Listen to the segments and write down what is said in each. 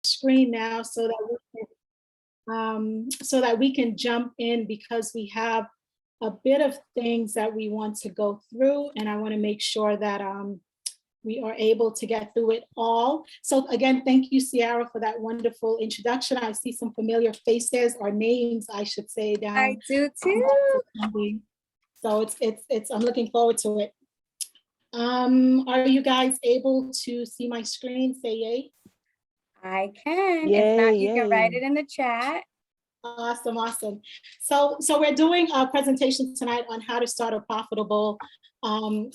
screen now so that we can jump in because we have a bit of things that we want to go through, and I want to make sure that we are able to get through it all. So again, thank you, Ciara, for that wonderful introduction. I see some familiar faces or names, I should say, down. I do too. So I'm looking forward to it. Are you guys able to see my screen? Say yay. I can. Yay, if not, you yay. can write it in the chat. Awesome. So we're doing a presentation tonight on how to start a profitable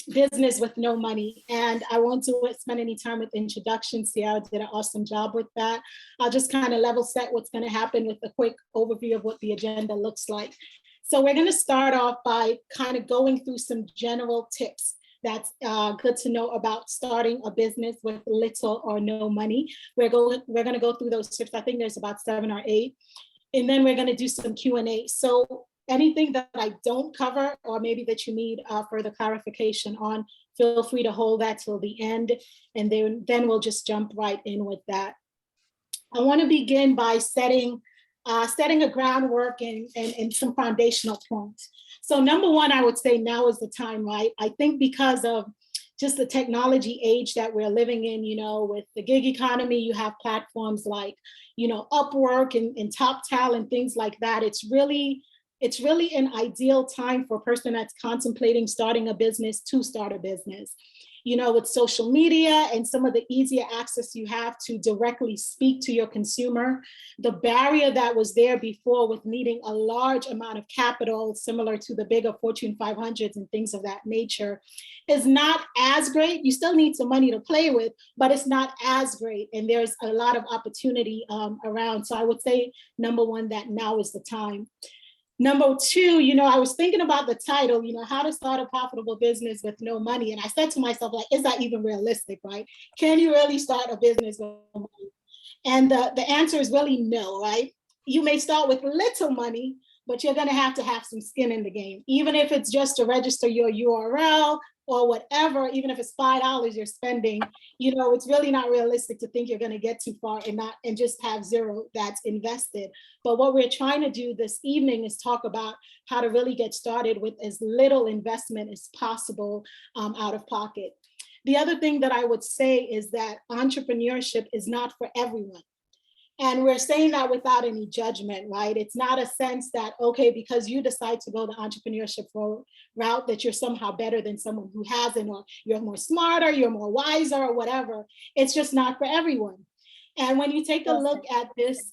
business with no money. And I won't spend any time with introductions. Ciara did an awesome job with that. I'll just kind of level set what's going to happen with a quick overview of what the agenda looks like. So we're going to start off by kind of going through some general tips that's good to know about starting a business with little or no money. We're going to go through those tips. I think there's about 7 or 8. And then we're going to do some Q&A. So anything that I don't cover, or maybe that you need further clarification on, feel free to hold that till the end. And then we'll just jump right in with that. I want to begin by setting a groundwork and some foundational points. So number one, I would say now is the time, right? I think because of just the technology age that we're living in, with the gig economy, you have platforms like, Upwork and Top Talent, things like that. It's really an ideal time for a person that's contemplating starting a business to start a business. With social media and some of the easier access you have to directly speak to your consumer, the barrier that was there before with needing a large amount of capital, similar to the bigger Fortune 500s and things of that nature, is not as great. You still need some money to play with, but it's not as great. And there's a lot of opportunity around. So I would say, number one, that now is the time. Number two, I was thinking about the title, how to start a profitable business with no money. And I said to myself, like, is that even realistic, right? Can you really start a business with no money? And the answer is really no, right? You may start with little money, but you're going to have some skin in the game, even if it's just to register your URL or whatever. Even if it's $5 you're spending, it's really not realistic to think you're going to get too far and just have zero that's invested. But what we're trying to do this evening is talk about how to really get started with as little investment as possible out of pocket. The other thing that I would say is that entrepreneurship is not for everyone. And we're saying that without any judgment, right? It's not a sense that, okay, because you decide to go the entrepreneurship route, that you're somehow better than someone who hasn't, or you're more smarter, you're more wiser, or whatever. It's just not for everyone. And when you take a look at this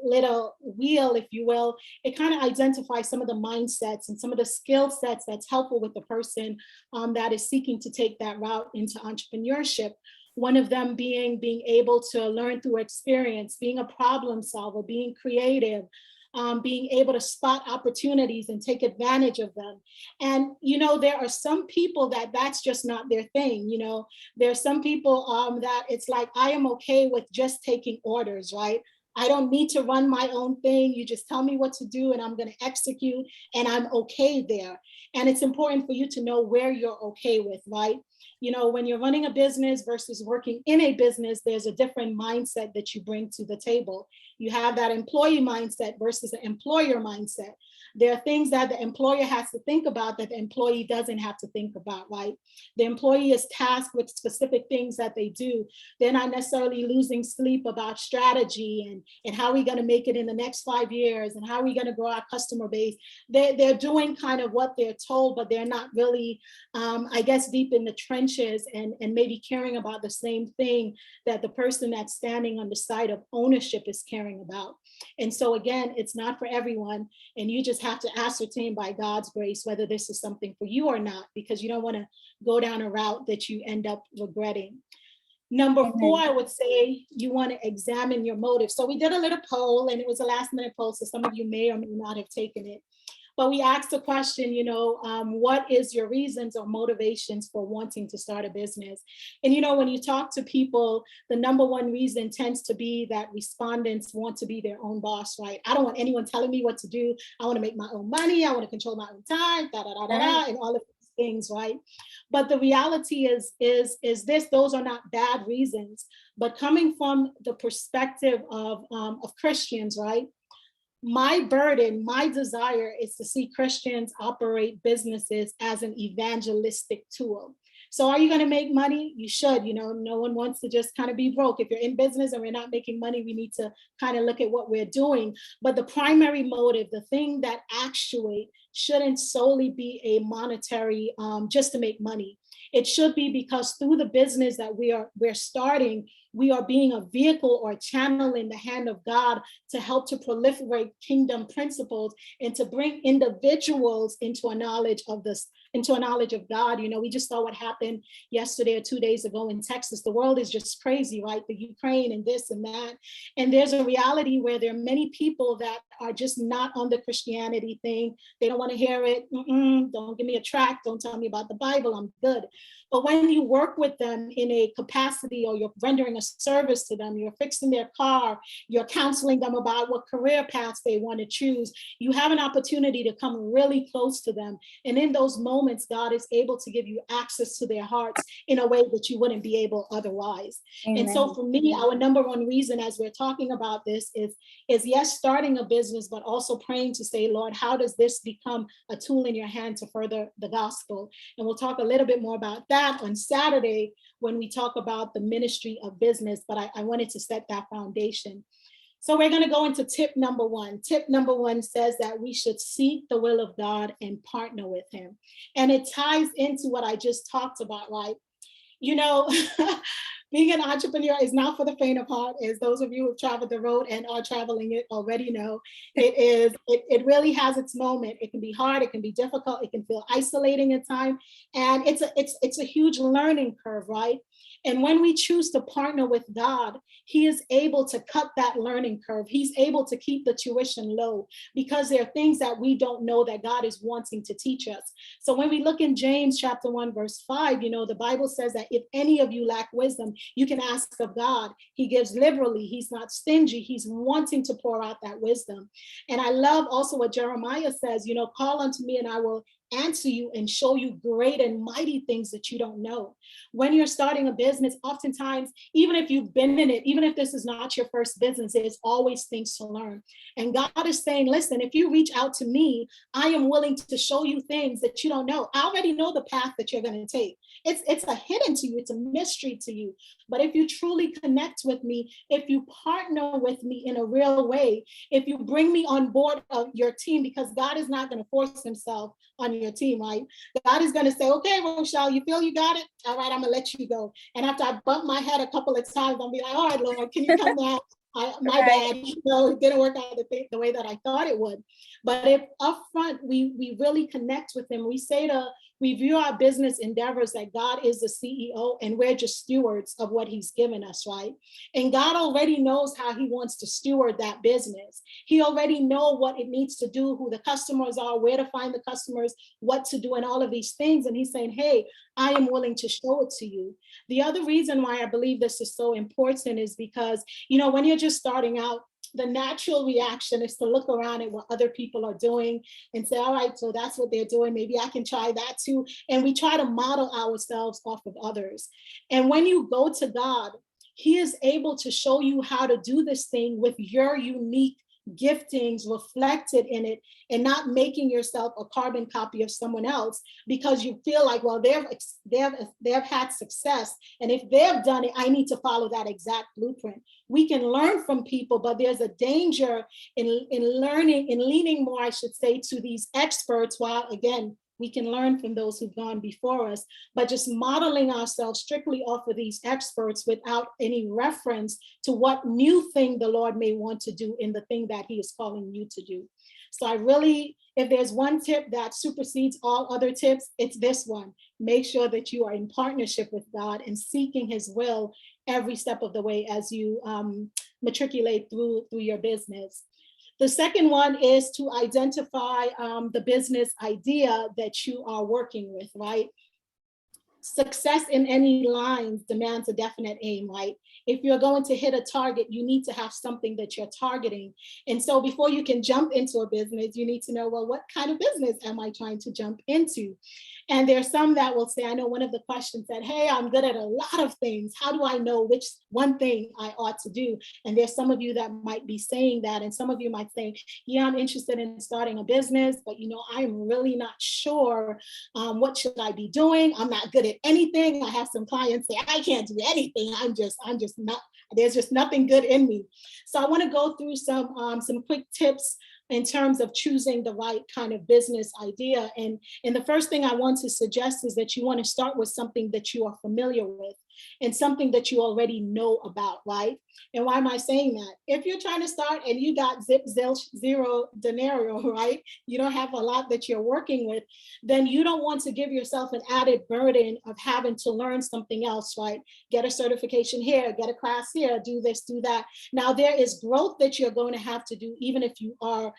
little wheel, if you will, it kind of identifies some of the mindsets and some of the skill sets that's helpful with the person that is seeking to take that route into entrepreneurship. One of them being able to learn through experience, being a problem solver, being creative, being able to spot opportunities and take advantage of them. And, there are some people that's just not their thing. There's some people that it's like, I am okay with just taking orders, right? I don't need to run my own thing. You just tell me what to do and I'm going to execute, and I'm okay there. And it's important for you to know where you're okay with, right? When you're running a business versus working in a business, there's a different mindset that you bring to the table. You have that employee mindset versus an employer mindset. There are things that the employer has to think about that the employee doesn't have to think about, right? The employee is tasked with specific things that they do. They're not necessarily losing sleep about strategy and how are we going to make it in the next 5 years and how are we going to grow our customer base. They're doing kind of what they're told, but they're not really, I guess, deep in the trenches and maybe caring about the same thing that the person that's standing on the side of ownership is caring about. And so again, it's not for everyone. And you just have to ascertain by God's grace whether this is something for you or not, because you don't want to go down a route that you end up regretting. Number 4, I would say you want to examine your motive. So we did a little poll, and it was a last minute poll, so some of you may or may not have taken it. But we asked the question, what is your reasons or motivations for wanting to start a business? And, when you talk to people, the number one reason tends to be that respondents want to be their own boss, right? I don't want anyone telling me what to do. I want to make my own money. I want to control my own time, and all of these things, right? But the reality is this: those are not bad reasons. But coming from the perspective of Christians, right? My burden, my desire is to see Christians operate businesses as an evangelistic tool. So are you going to make money? You should. No one wants to just kind of be broke. If you're in business and we're not making money, we need to kind of look at what we're doing. But the primary motive, the thing that actuate, shouldn't solely be a monetary, just to make money. It should be because through the business that we're starting, we are being a vehicle or a channel in the hand of God to help to proliferate kingdom principles and to bring individuals into a knowledge of God. We just saw what happened yesterday or 2 days ago in Texas. The world is just crazy, right? The Ukraine and this and that. And there's a reality where there are many people that are just not on the Christianity thing. They don't want to hear it. Don't give me a tract. Don't tell me about the Bible. I'm good. But when you work with them in a capacity, or you're rendering a service to them, you're fixing their car, you're counseling them about what career paths they want to choose, you have an opportunity to come really close to them. And in those moments, God is able to give you access to their hearts in a way that you wouldn't be able otherwise. Amen. And so for me, our number one reason as we're talking about this is yes, starting a business, but also praying to say, Lord, how does this become a tool in your hand to further the gospel? And we'll talk a little bit more about that on Saturday when we talk about the ministry of business, but I wanted to set that foundation. So we're going to go into tip number one. Tip number one says that we should seek the will of God and partner with him. And it ties into what I just talked about, right? Being an entrepreneur is not for the faint of heart, as those of you who have traveled the road and are traveling it already know. It really has its moment. It can be hard, it can be difficult, it can feel isolating at times, and it's a huge learning curve, right? And when we choose to partner with God, he is able to cut that learning curve. He's able to keep the tuition low because there are things that we don't know that God is wanting to teach us. So when we look in James chapter 1, verse 5, the Bible says that if any of you lack wisdom, you can ask of God. He gives liberally. He's not stingy. He's wanting to pour out that wisdom. And I love also what Jeremiah says, call unto me and I will answer you and show you great and mighty things that you don't know. When you're starting a business, oftentimes, even if you've been in it, even if this is not your first business, there's always things to learn. And God is saying, listen, if you reach out to me, I am willing to show you things that you don't know. I already know the path that you're going to take. It's a hidden to you. It's a mystery to you. But if you truly connect with me, if you partner with me in a real way, if you bring me on board of your team, because God is not going to force himself on your team, right? God is going to say, okay, Rochelle, you feel you got it? All right, I'm going to let you go. And after I bump my head a couple of times, I'll be like, all right, Lord, can you come now? My bad, it didn't work out the way that I thought it would. But if upfront we really connect with him, we view our business endeavors that God is the CEO and we're just stewards of what he's given us, right? And God already knows how he wants to steward that business. He already knows what it needs to do, who the customers are, where to find the customers, what to do, and all of these things. And he's saying, hey, I am willing to show it to you. The other reason why I believe this is so important is because, when you're just starting out, the natural reaction is to look around at what other people are doing and say, all right, so that's what they're doing. Maybe I can try that too. And we try to model ourselves off of others. And when you go to God, he is able to show you how to do this thing with your unique giftings reflected in it, and not making yourself a carbon copy of someone else because you feel like, well, they've had success, and if they've done it, I need to follow that exact blueprint. We can learn from people, but there's a danger in learning, in leaning more, I should say, to these experts, while again, we can learn from those who've gone before us, but just modeling ourselves strictly off of these experts without any reference to what new thing the Lord may want to do in the thing that he is calling you to do. So I really, if there's one tip that supersedes all other tips, it's this one. Make sure that you are in partnership with God and seeking his will every step of the way as you matriculate through your business. The second one is to identify the business idea that you are working with, right? success in any lines demands a definite aim, right? If you're going to hit a target, you need to have something that you're targeting. And so before you can jump into a business, you need to know, well, what kind of business am I trying to jump into? And there's some that will say, I know one of the questions said, hey, I'm good at a lot of things. How do I know which one thing I ought to do? And there's some of you that might be saying that. And some of you might say, yeah, I'm interested in starting a business, but I'm really not sure what should I be doing? I'm not good at anything. I have some clients say, I can't do anything. I'm just not, there's just nothing good in me. So I want to go through some quick tips in terms of choosing the right kind of business idea. And the first thing I want to suggest is that you want to start with something that you are familiar with and something that you already know about, right? And why am I saying that? If you're trying to start and you got zero dinero, right? You don't have a lot that you're working with, then you don't want to give yourself an added burden of having to learn something else, right? Get a certification here, get a class here, do this, do that. Now there is growth that you're going to have to do, even if you are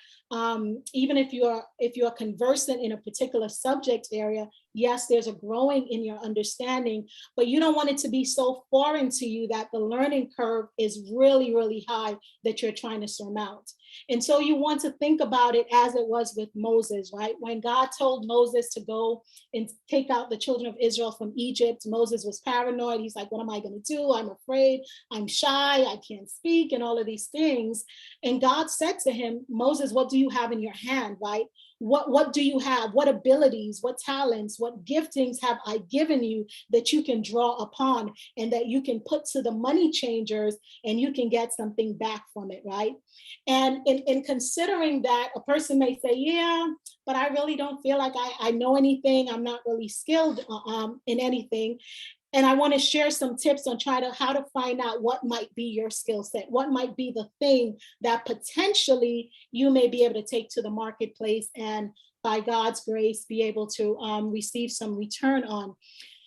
if you're conversant in a particular subject area. Yes, there's a growing in your understanding, but you don't want it to be so foreign to you that the learning curve is really, really high that you're trying to surmount. And so you want to think about it as it was with Moses, right? When God told Moses to go and take out the children of Israel from Egypt, Moses was paranoid. He's like, what am I going to do? I'm afraid, I'm shy, I can't speak, and all of these things. And God said to him, Moses, what do you have in your hand, right? What do you have? What abilities, what talents, what giftings have I given you that you can draw upon and that you can put to the money changers and you can get something back from it, right? And in considering that, a person may say, yeah, but I really don't feel like I know anything. I'm not really skilled in anything. And I want to share some tips on how to find out what might be your skill set, what might be the thing that potentially you may be able to take to the marketplace and by God's grace, be able to receive some return on.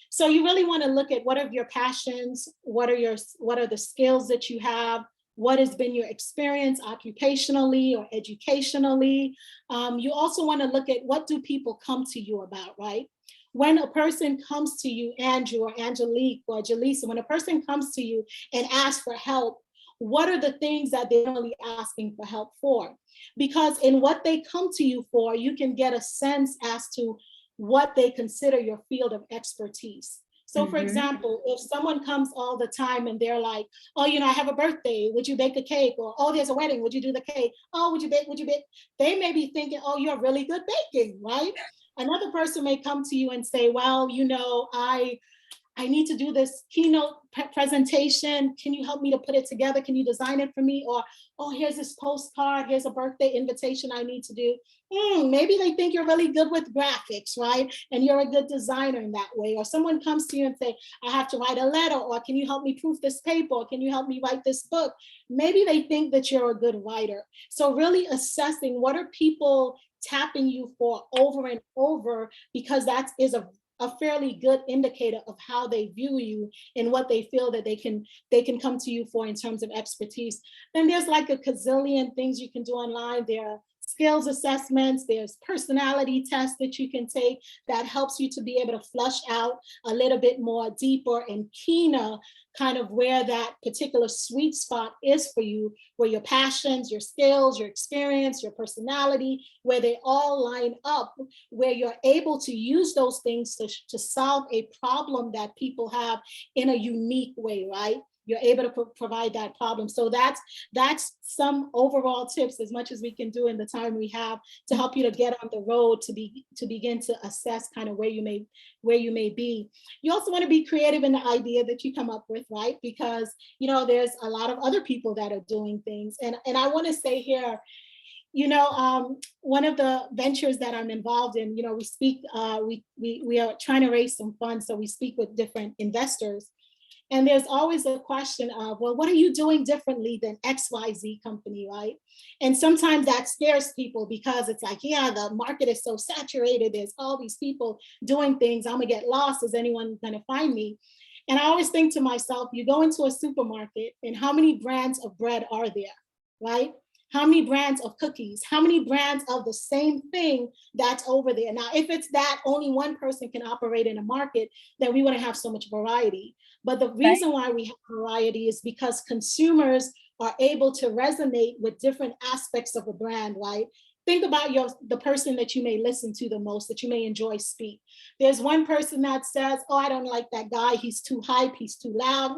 So you really want to look at what are your passions, what are the skills that you have, what has been your experience occupationally or educationally. You also want to look at what do people come to you about, right? When a person comes to you, Andrew or Angelique or Jaleesa, when a person comes to you and asks for help, what are the things that they're really asking for help for? Because in what they come to you for, you can get a sense as to what they consider your field of expertise. So for example, if someone comes all the time and they're like, oh, I have a birthday, would you bake a cake? Or, oh, there's a wedding, would you do the cake? Oh, would you bake? They may be thinking, oh, you're really good baking, right? Another person may come to you and say, well, I need to do this keynote presentation. Can you help me to put it together? Can you design it for me? Or, oh, here's this postcard. Here's a birthday invitation I need to do. Maybe they think you're really good with graphics, right? And you're a good designer in that way. Or someone comes to you and say, I have to write a letter, or can you help me proof this paper? Or can you help me write this book? Maybe they think that you're a good writer. So really assessing what are people tapping you for over and over, because that is a fairly good indicator of how they view you and what they feel that they can come to you for in terms of expertise. Then there's like a gazillion things you can do online. There are skills assessments, there's personality tests that you can take that helps you to be able to flush out a little bit more deeper and keener kind of where that particular sweet spot is for you, where your passions, your skills, your experience, your personality, where they all line up, where you're able to use those things to solve a problem that people have in a unique way, right? You're able to provide that problem. So that's some overall tips, as much as we can do in the time we have, to help you to get on the road to begin to assess kind of where you may be. You also want to be creative in the idea that you come up with, right? Because there's a lot of other people that are doing things, and I want to say here, one of the ventures that I'm involved in, we speak, we are trying to raise some funds, so we speak with different investors. And there's always a question of, well, what are you doing differently than XYZ company, right? And sometimes that scares people because it's like, yeah, the market is so saturated. There's all these people doing things. I'm gonna get lost. Is anyone gonna find me? And I always think to myself, you go into a supermarket and how many brands of bread are there, right? How many brands of cookies? How many brands of the same thing that's over there? Now, if it's that only one person can operate in a market, then we wouldn't have so much variety. But the Right. reason why we have variety is because consumers are able to resonate with different aspects of a brand, right? Think about the person that you may listen to the most, that you may enjoy speak. There's one person that says, oh, I don't like that guy. He's too hype. He's too loud.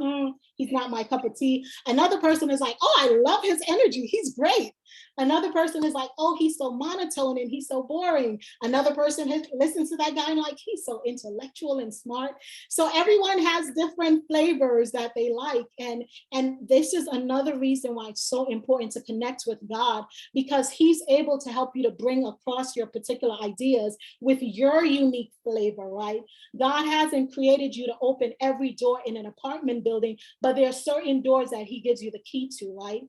He's not my cup of tea. Another person is like, oh, I love his energy. He's great. Another person is like, oh, he's so monotone and he's so boring. Another person listens to that guy and like, he's so intellectual and smart. So everyone has different flavors that they like. And this is another reason why it's so important to connect with God, because he's able to help you to bring across your particular ideas with your unique flavor, right? God hasn't created you to open every door in an apartment building, but there are certain doors that he gives you the key to, right?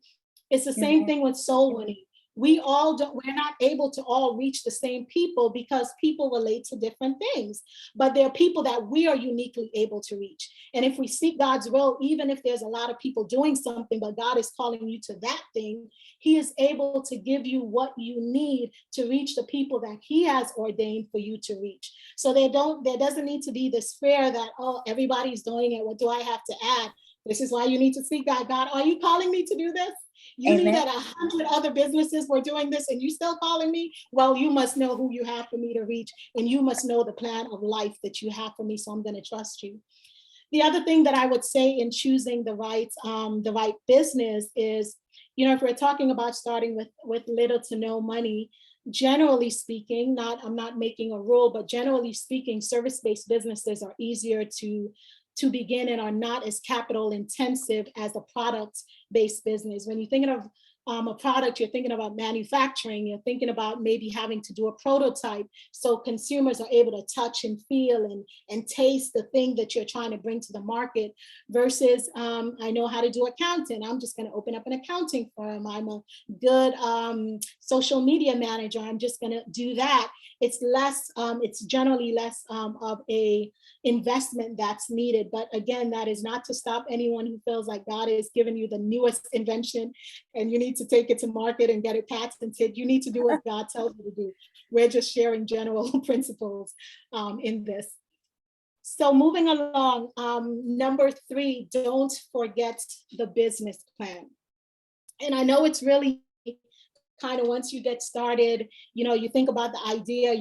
It's the same thing with soul winning. We're not able to all reach the same people because people relate to different things, but there are people that we are uniquely able to reach. And if we seek God's will, even if there's a lot of people doing something, but God is calling you to that thing, he is able to give you what you need to reach the people that he has ordained for you to reach. So there doesn't need to be this fear that, oh, everybody's doing it. What do I have to add? This is why you need to seek God. God, are you calling me to do this? You knew that 100 other businesses were doing this and you still calling me? Well, you must know who you have for me to reach, and you must know the plan of life that you have for me. So I'm going to trust you. The other thing that I would say in choosing the right business is, if we're talking about starting with little to no money, generally speaking, I'm not making a rule, but generally speaking, service-based businesses are easier to begin and are not as capital intensive as a product-based business. When you're thinking of a product, you're thinking about manufacturing, you're thinking about maybe having to do a prototype so consumers are able to touch and feel and taste the thing that you're trying to bring to the market, versus I know how to do accounting. I'm just going to open up an accounting firm. I'm a good social media manager. I'm just going to do that. It's generally less of a investment that's needed. But again, that is not to stop anyone who feels like God has given you the newest invention and you need to take it to market and get it patented. You need to do what God tells you to do. We're just sharing general principles in this. So moving along, number 3, don't forget the business plan. And I know it's really kind of, once you get started, you think about the idea,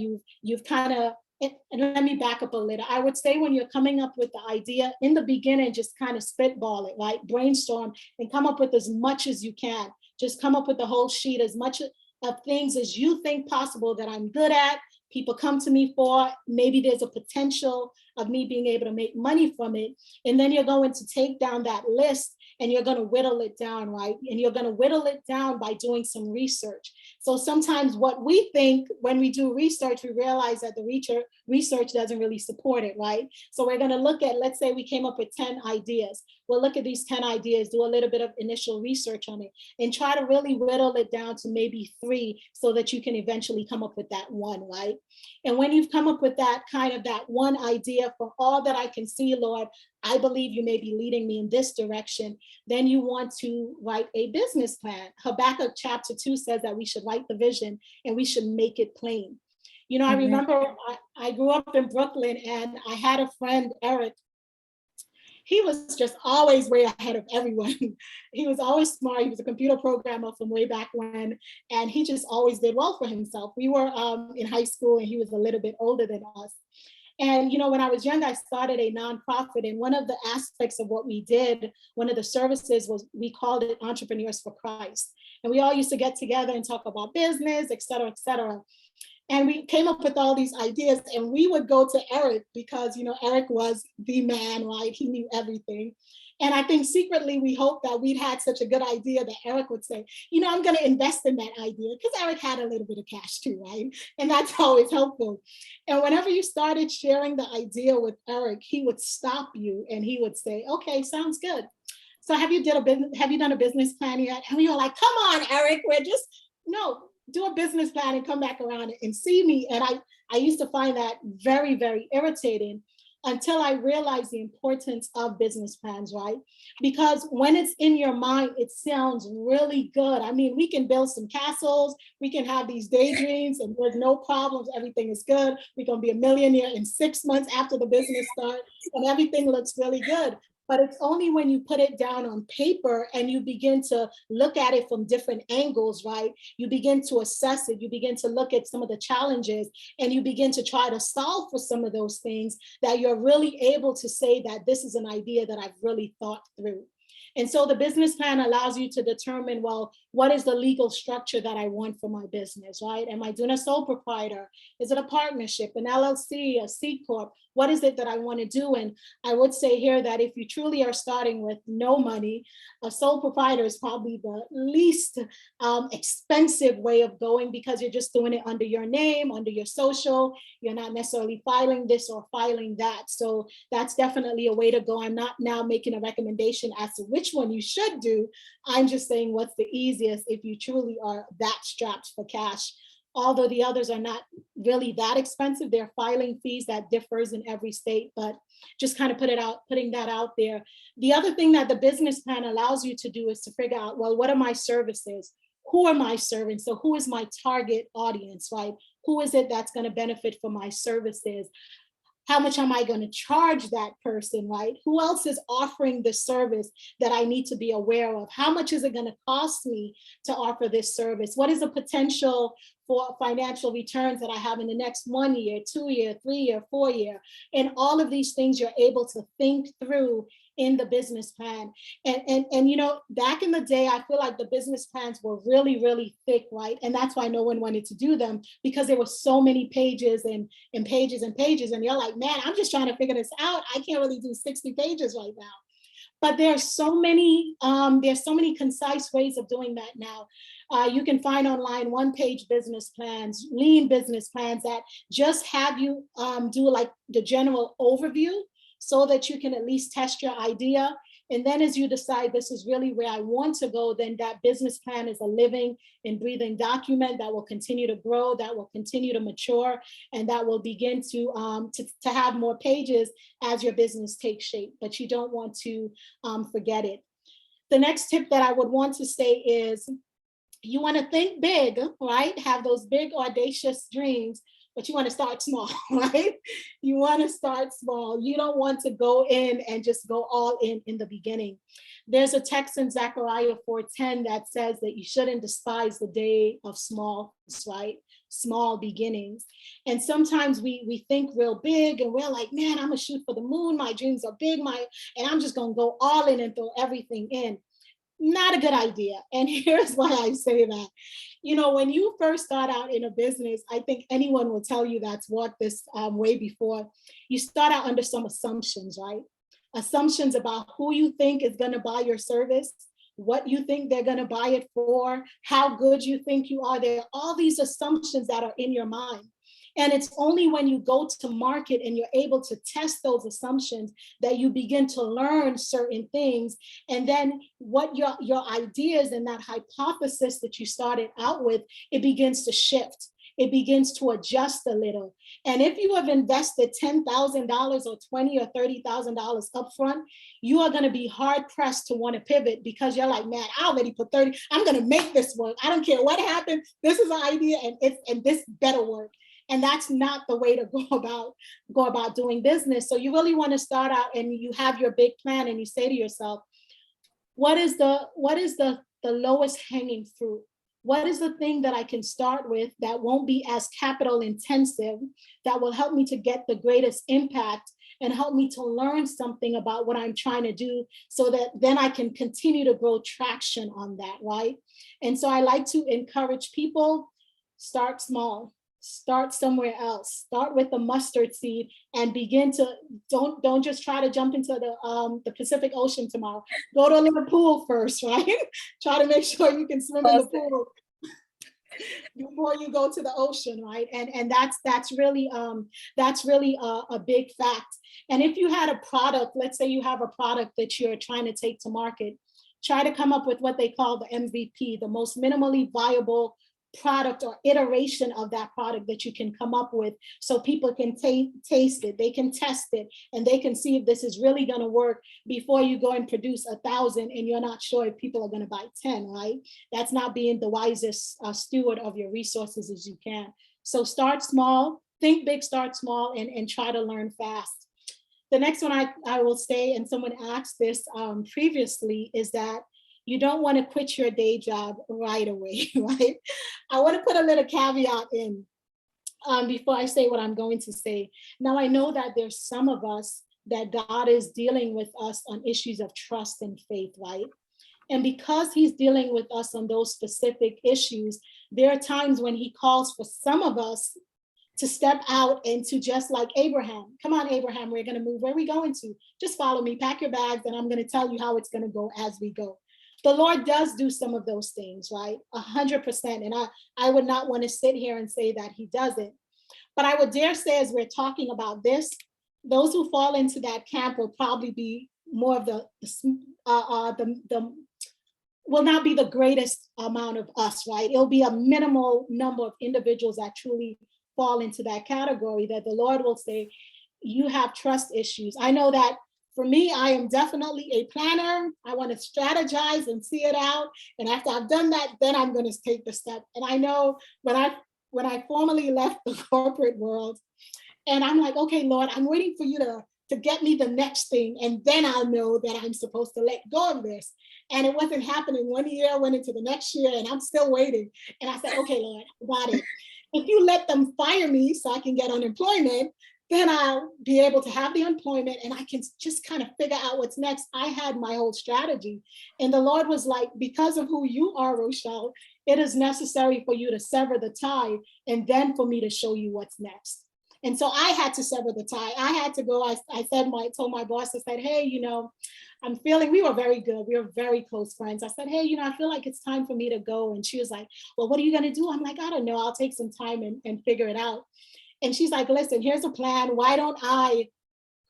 you've kind of, and let me back up a little. I would say when you're coming up with the idea in the beginning, just kind of spitball it, right? Brainstorm and come up with as much as you can. Just come up with the whole sheet, as much of things as you think possible that I'm good at, people come to me for. Maybe there's a potential of me being able to make money from it. And then you're going to take down that list and you're going to whittle it down, right? And you're going to whittle it down by doing some research. So sometimes what we think when we do research, we realize that the research doesn't really support it, right? So we're going to look at, let's say we came up with 10 ideas. We'll look at these 10 ideas, do a little bit of initial research on it, and try to really whittle it down to maybe 3 so that you can eventually come up with that one, right? And when you've come up with that one idea, for all that I can see, Lord, I believe you may be leading me in this direction, then you want to write a business plan. Habakkuk chapter 2 says that we should write the vision and we should make it plain. I remember I grew up in Brooklyn and I had a friend, Eric. He was just always way ahead of everyone. He was always smart. He was a computer programmer from way back when, and he just always did well for himself. We were in high school and he was a little bit older than us. And, when I was young, I started a nonprofit. And one of the aspects of what we did, one of the services was, we called it Entrepreneurs for Christ. And we all used to get together and talk about business, et cetera, et cetera. And we came up with all these ideas and we would go to Eric because, Eric was the man, right? He knew everything. And I think secretly we hoped that we'd had such a good idea that Eric would say, I'm going to invest in that idea, because Eric had a little bit of cash too, right? And that's always helpful. And whenever you started sharing the idea with Eric, he would stop you and he would say, okay, sounds good. So have you done a business plan yet? And we were like, come on, Eric, do a business plan and come back around and see me. And I used to find that very, very irritating. until I realized the importance of business plans, right? Because when it's in your mind, it sounds really good. I mean, we can build some castles, we can have these daydreams, and there's no problems. Everything is good. We're going to be a millionaire in 6 months after the business starts, and everything looks really good. But it's only when you put it down on paper and you begin to look at it from different angles, right? You begin to assess it, you begin to look at some of the challenges, and you begin to try to solve for some of those things, that you're really able to say that this is an idea that I've really thought through. And so the business plan allows you to determine, well, what is the legal structure that I want for my business, right? Am I doing a sole proprietor? Is it a partnership, an LLC, a C Corp? What is it that I want to do? And I would say here that if you truly are starting with no money, a sole proprietor is probably the least expensive way of going, because you're just doing it under your name, under your social. You're not necessarily filing this or filing that. So that's definitely a way to go. I'm not now making a recommendation as to which one you should do. I'm just saying what's the easiest if you truly are that strapped for cash. Although the others are not really that expensive, there are filing fees that differs in every state, but just kind of putting that out there. The other thing that the business plan allows you to do is to figure out, well, what are my services? Who are my servants? So who is my target audience, right? Who is it that's going to benefit from my services? How much am I going to charge that person, right? Who else is offering the service that I need to be aware of? How much is it going to cost me to offer this service? What is the potential for financial returns that I have in the next 1 year, 2 year, 3 year, 4 year? And all of these things you're able to think through in the business plan. And you know, back in the day, I feel like the business plans were really, really thick, right? And that's why no one wanted to do them, because there were so many pages and pages and pages. And you're like, man, I'm just trying to figure this out. I can't really do 60 pages right now. But there's so many concise ways of doing that now. You can find online one-page business plans, lean business plans that just have you do like the general overview, so that you can at least test your idea. And then as you decide this is really where I want to go, then that business plan is a living and breathing document that will continue to grow, that will continue to mature, and that will begin to have more pages as your business takes shape. But you don't want to forget it. The next tip that I would want to say is, you want to think big, right? Have those big audacious dreams, but you want to start small, right? You want to start small. You don't want to go in and just go all in the beginning. There's a text in Zechariah 4:10 that says that you shouldn't despise the day of small, right? Small beginnings. And sometimes we think real big, and we're like, man, I'm gonna shoot for the moon. My dreams are big, and I'm just gonna go all in and throw everything in. Not a good idea. And here's why I say that. You know, when you first start out in a business, I think anyone will tell you that's walked this way before. You start out under some assumptions, right? Assumptions about who you think is going to buy your service, what you think they're going to buy it for, how good you think you are. There are all these assumptions that are in your mind. And it's only when you go to market and you're able to test those assumptions that you begin to learn certain things. And then what your ideas and that hypothesis that you started out with, it begins to shift. It begins to adjust a little. And if you have invested $10,000 or $20,000 or $30,000 upfront, you are going to be hard pressed to want to pivot, because you're like, man, I already put 30. I'm going to make this work. I don't care what happened. This is an idea, and this better work. And that's not the way to go about doing business. So you really want to start out and you have your big plan, and you say to yourself, what is the lowest hanging fruit? What is the thing that I can start with that won't be as capital intensive, that will help me to get the greatest impact and help me to learn something about what I'm trying to do, so that then I can continue to grow traction on that, right? And so I like to encourage people, start small. Start somewhere else. Start with the mustard seed and begin to, don't just try to jump into the Pacific Ocean tomorrow. Go to a little pool first, right? Try to make sure you can swim in the pool before you go to the ocean, right? And that's really a big fact. And if you had a product, let's say you have a product that you're trying to take to market, try to come up with what they call the MVP, the most minimally viable product or iteration of that product that you can come up with, so people can taste it, they can test it, and they can see if this is really going to work before you go and produce 1,000 and you're not sure if people are going to buy 10, right? That's not being the wisest steward of your resources as you can. So start small, think big, start small, and try to learn fast. The next one I will say, and someone asked this previously, is that you don't want to quit your day job right away, right? I want to put a little caveat in before I say what I'm going to say. Now, I know that there's some of us that God is dealing with us on issues of trust and faith, right? And because he's dealing with us on those specific issues, there are times when he calls for some of us to step out and to, just like Abraham, come on, Abraham, we're going to move. Where are we going to? Just follow me, pack your bags, and I'm going to tell you how it's going to go as we go. The Lord does do some of those things, right? 100%. And I would not want to sit here and say that he doesn't. But I would dare say, as we're talking about this, those who fall into that camp will probably be more of the will not be the greatest amount of us, right? It'll be a minimal number of individuals that truly fall into that category, that the Lord will say, you have trust issues. I know that for me, I am definitely a planner. I want to strategize and see it out. And after I've done that, then I'm going to take the step. And I know when I formally left the corporate world, and I'm like, okay, Lord, I'm waiting for you to get me the next thing. And then I'll know that I'm supposed to let go of this. And it wasn't happening. 1 year went into the next year, and I'm still waiting. And I said, okay, Lord, I got it. If you let them fire me so I can get unemployment, then I'll be able to have the employment and I can just kind of figure out what's next. I had my whole strategy. And the Lord was like, because of who you are, Rochelle, it is necessary for you to sever the tie and then for me to show you what's next. And so I had to sever the tie. I had to go. I told my boss, I said, hey, I'm feeling, we were very good. We were very close friends. I said, hey, I feel like it's time for me to go. And she was like, well, what are you going to do? I'm like, I don't know. I'll take some time and figure it out. And she's like, listen, here's a plan. Why don't I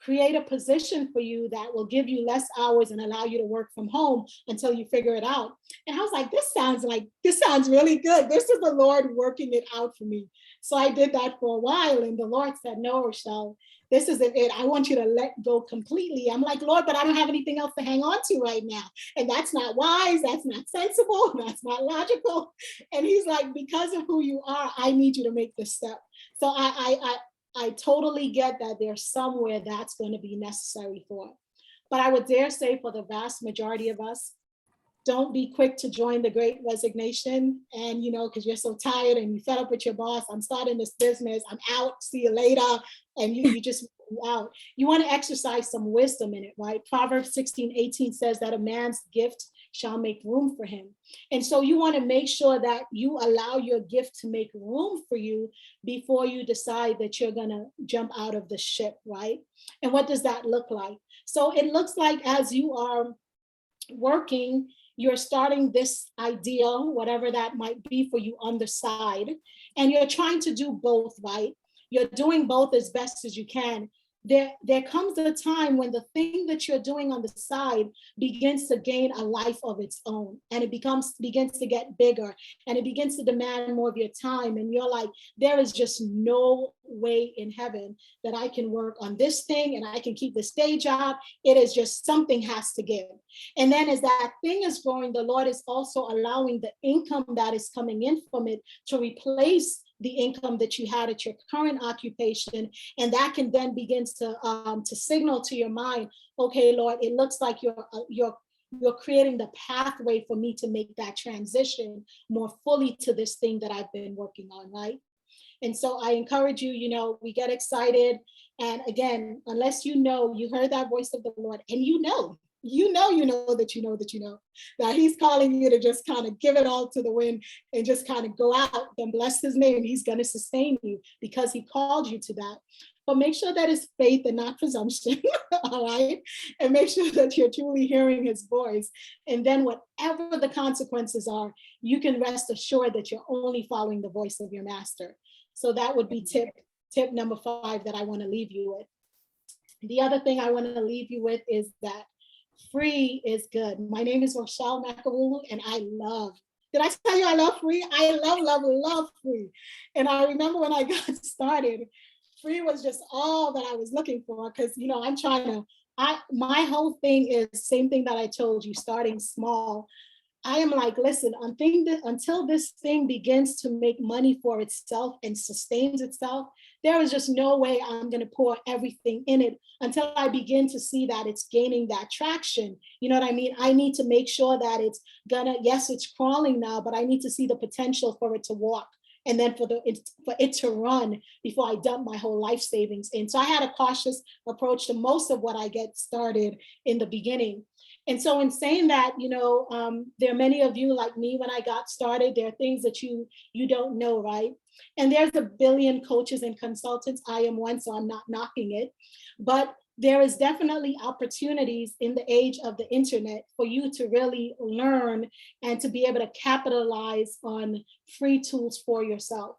create a position for you that will give you less hours and allow you to work from home until you figure it out? And I was like, this sounds really good. This is the Lord working it out for me. So I did that for a while. And the Lord said, no, Rochelle, this isn't it. I want you to let go completely. I'm like, Lord, but I don't have anything else to hang on to right now. And that's not wise. That's not sensible. That's not logical. And he's like, because of who you are, I need you to make this step. So I totally get that there's somewhere that's going to be necessary for. But I would dare say for the vast majority of us, don't be quick to join the great resignation. And, because you're so tired and you fed up with your boss, I'm starting this business, I'm out, see you later. And you just out. You want to exercise some wisdom in it, right? Proverbs 16:18 says that a man's gift shall make room for him. And so you want to make sure that you allow your gift to make room for you before you decide that you're going to jump out of the ship, right? And what does that look like? So it looks like as you are working, you're starting this idea, whatever that might be for you on the side, and you're trying to do both, right? You're doing both as best as you can. There comes a time when the thing that you're doing on the side begins to gain a life of its own, and it begins to get bigger, and it begins to demand more of your time. And you're like, there is just no way in heaven that I can work on this thing and I can keep this day job. It is just something has to give. And then as that thing is growing, the Lord is also allowing the income that is coming in from it to replace the income that you had at your current occupation. And that can then begin to signal to your mind, okay, Lord, it looks like you're creating the pathway for me to make that transition more fully to this thing that I've been working on, right? And so I encourage you, we get excited. And again, unless you heard that voice of the Lord and that he's calling you to just kind of give it all to the wind and just kind of go out, then bless his name. He's going to sustain you because he called you to that. But make sure that it's faith and not presumption, all right? And make sure that you're truly hearing his voice. And then whatever the consequences are, you can rest assured that you're only following the voice of your master. So that would be tip number 5 that I want to leave you with. The other thing I want to leave you with is that free is good. My name is Rochelle Makawulu, and I love Did I tell you I love free? I love free. And I remember when I got started, free was just all that I was looking for because, you know, I'm trying to, my whole thing is same thing that I told you, starting small. I am like, listen, until this thing begins to make money for itself and sustains itself, there is just no way I'm going to pour everything in it until I begin to see that it's gaining that traction. You know what I mean? I need to make sure that it's gonna, yes, it's crawling now, but I need to see the potential for it to walk. And then for it to run before I dump my whole life savings in. So I had a cautious approach to most of what I get started in the beginning. And so in saying that, you know, there are many of you like me when I got started, there are things that you don't know, right? And there's a billion coaches and consultants. I am one, so I'm not knocking it. But there is definitely opportunities in the age of the internet for you to really learn and to be able to capitalize on free tools for yourself.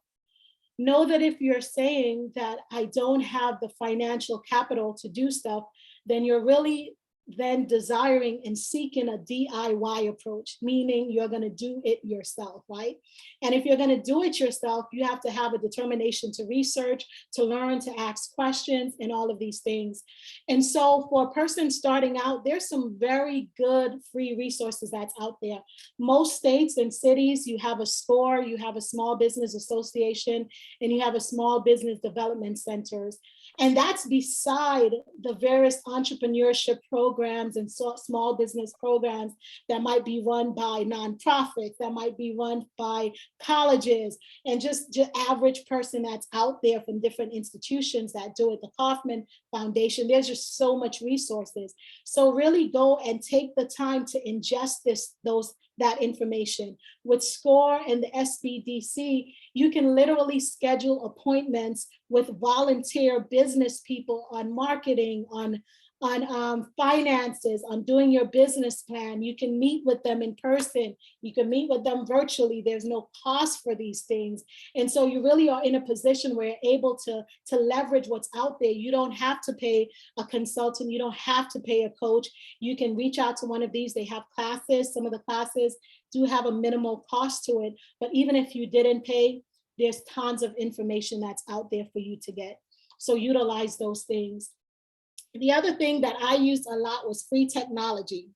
Know that if you're saying that I don't have the financial capital to do stuff, then you're really then desiring and seeking a DIY approach, meaning you're going to do it yourself, right? And if you're going to do it yourself, you have to have a determination to research, to learn, to ask questions, and all of these things. And so for a person starting out, there's some very good free resources that's out there. Most states and cities, you have a SCORE, you have a small business association, and you have a small business development centers. And that's beside the various entrepreneurship programs and small business programs that might be run by nonprofits, that might be run by colleges, and just average person that's out there from different institutions that do it, the Kauffman Foundation. There's just so much resources. So really go and take the time to ingest that information. With SCORE and the SBDC, you can literally schedule appointments with volunteer business people on marketing, on finances, on doing your business plan. You can meet with them in person. You can meet with them virtually. There's no cost for these things. And so you really are in a position where you're able to leverage what's out there. You don't have to pay a consultant. You don't have to pay a coach. You can reach out to one of these. They have classes. Some of the classes do have a minimal cost to it. But even if you didn't pay, there's tons of information that's out there for you to get. So utilize those things. The other thing that I used a lot was free technology,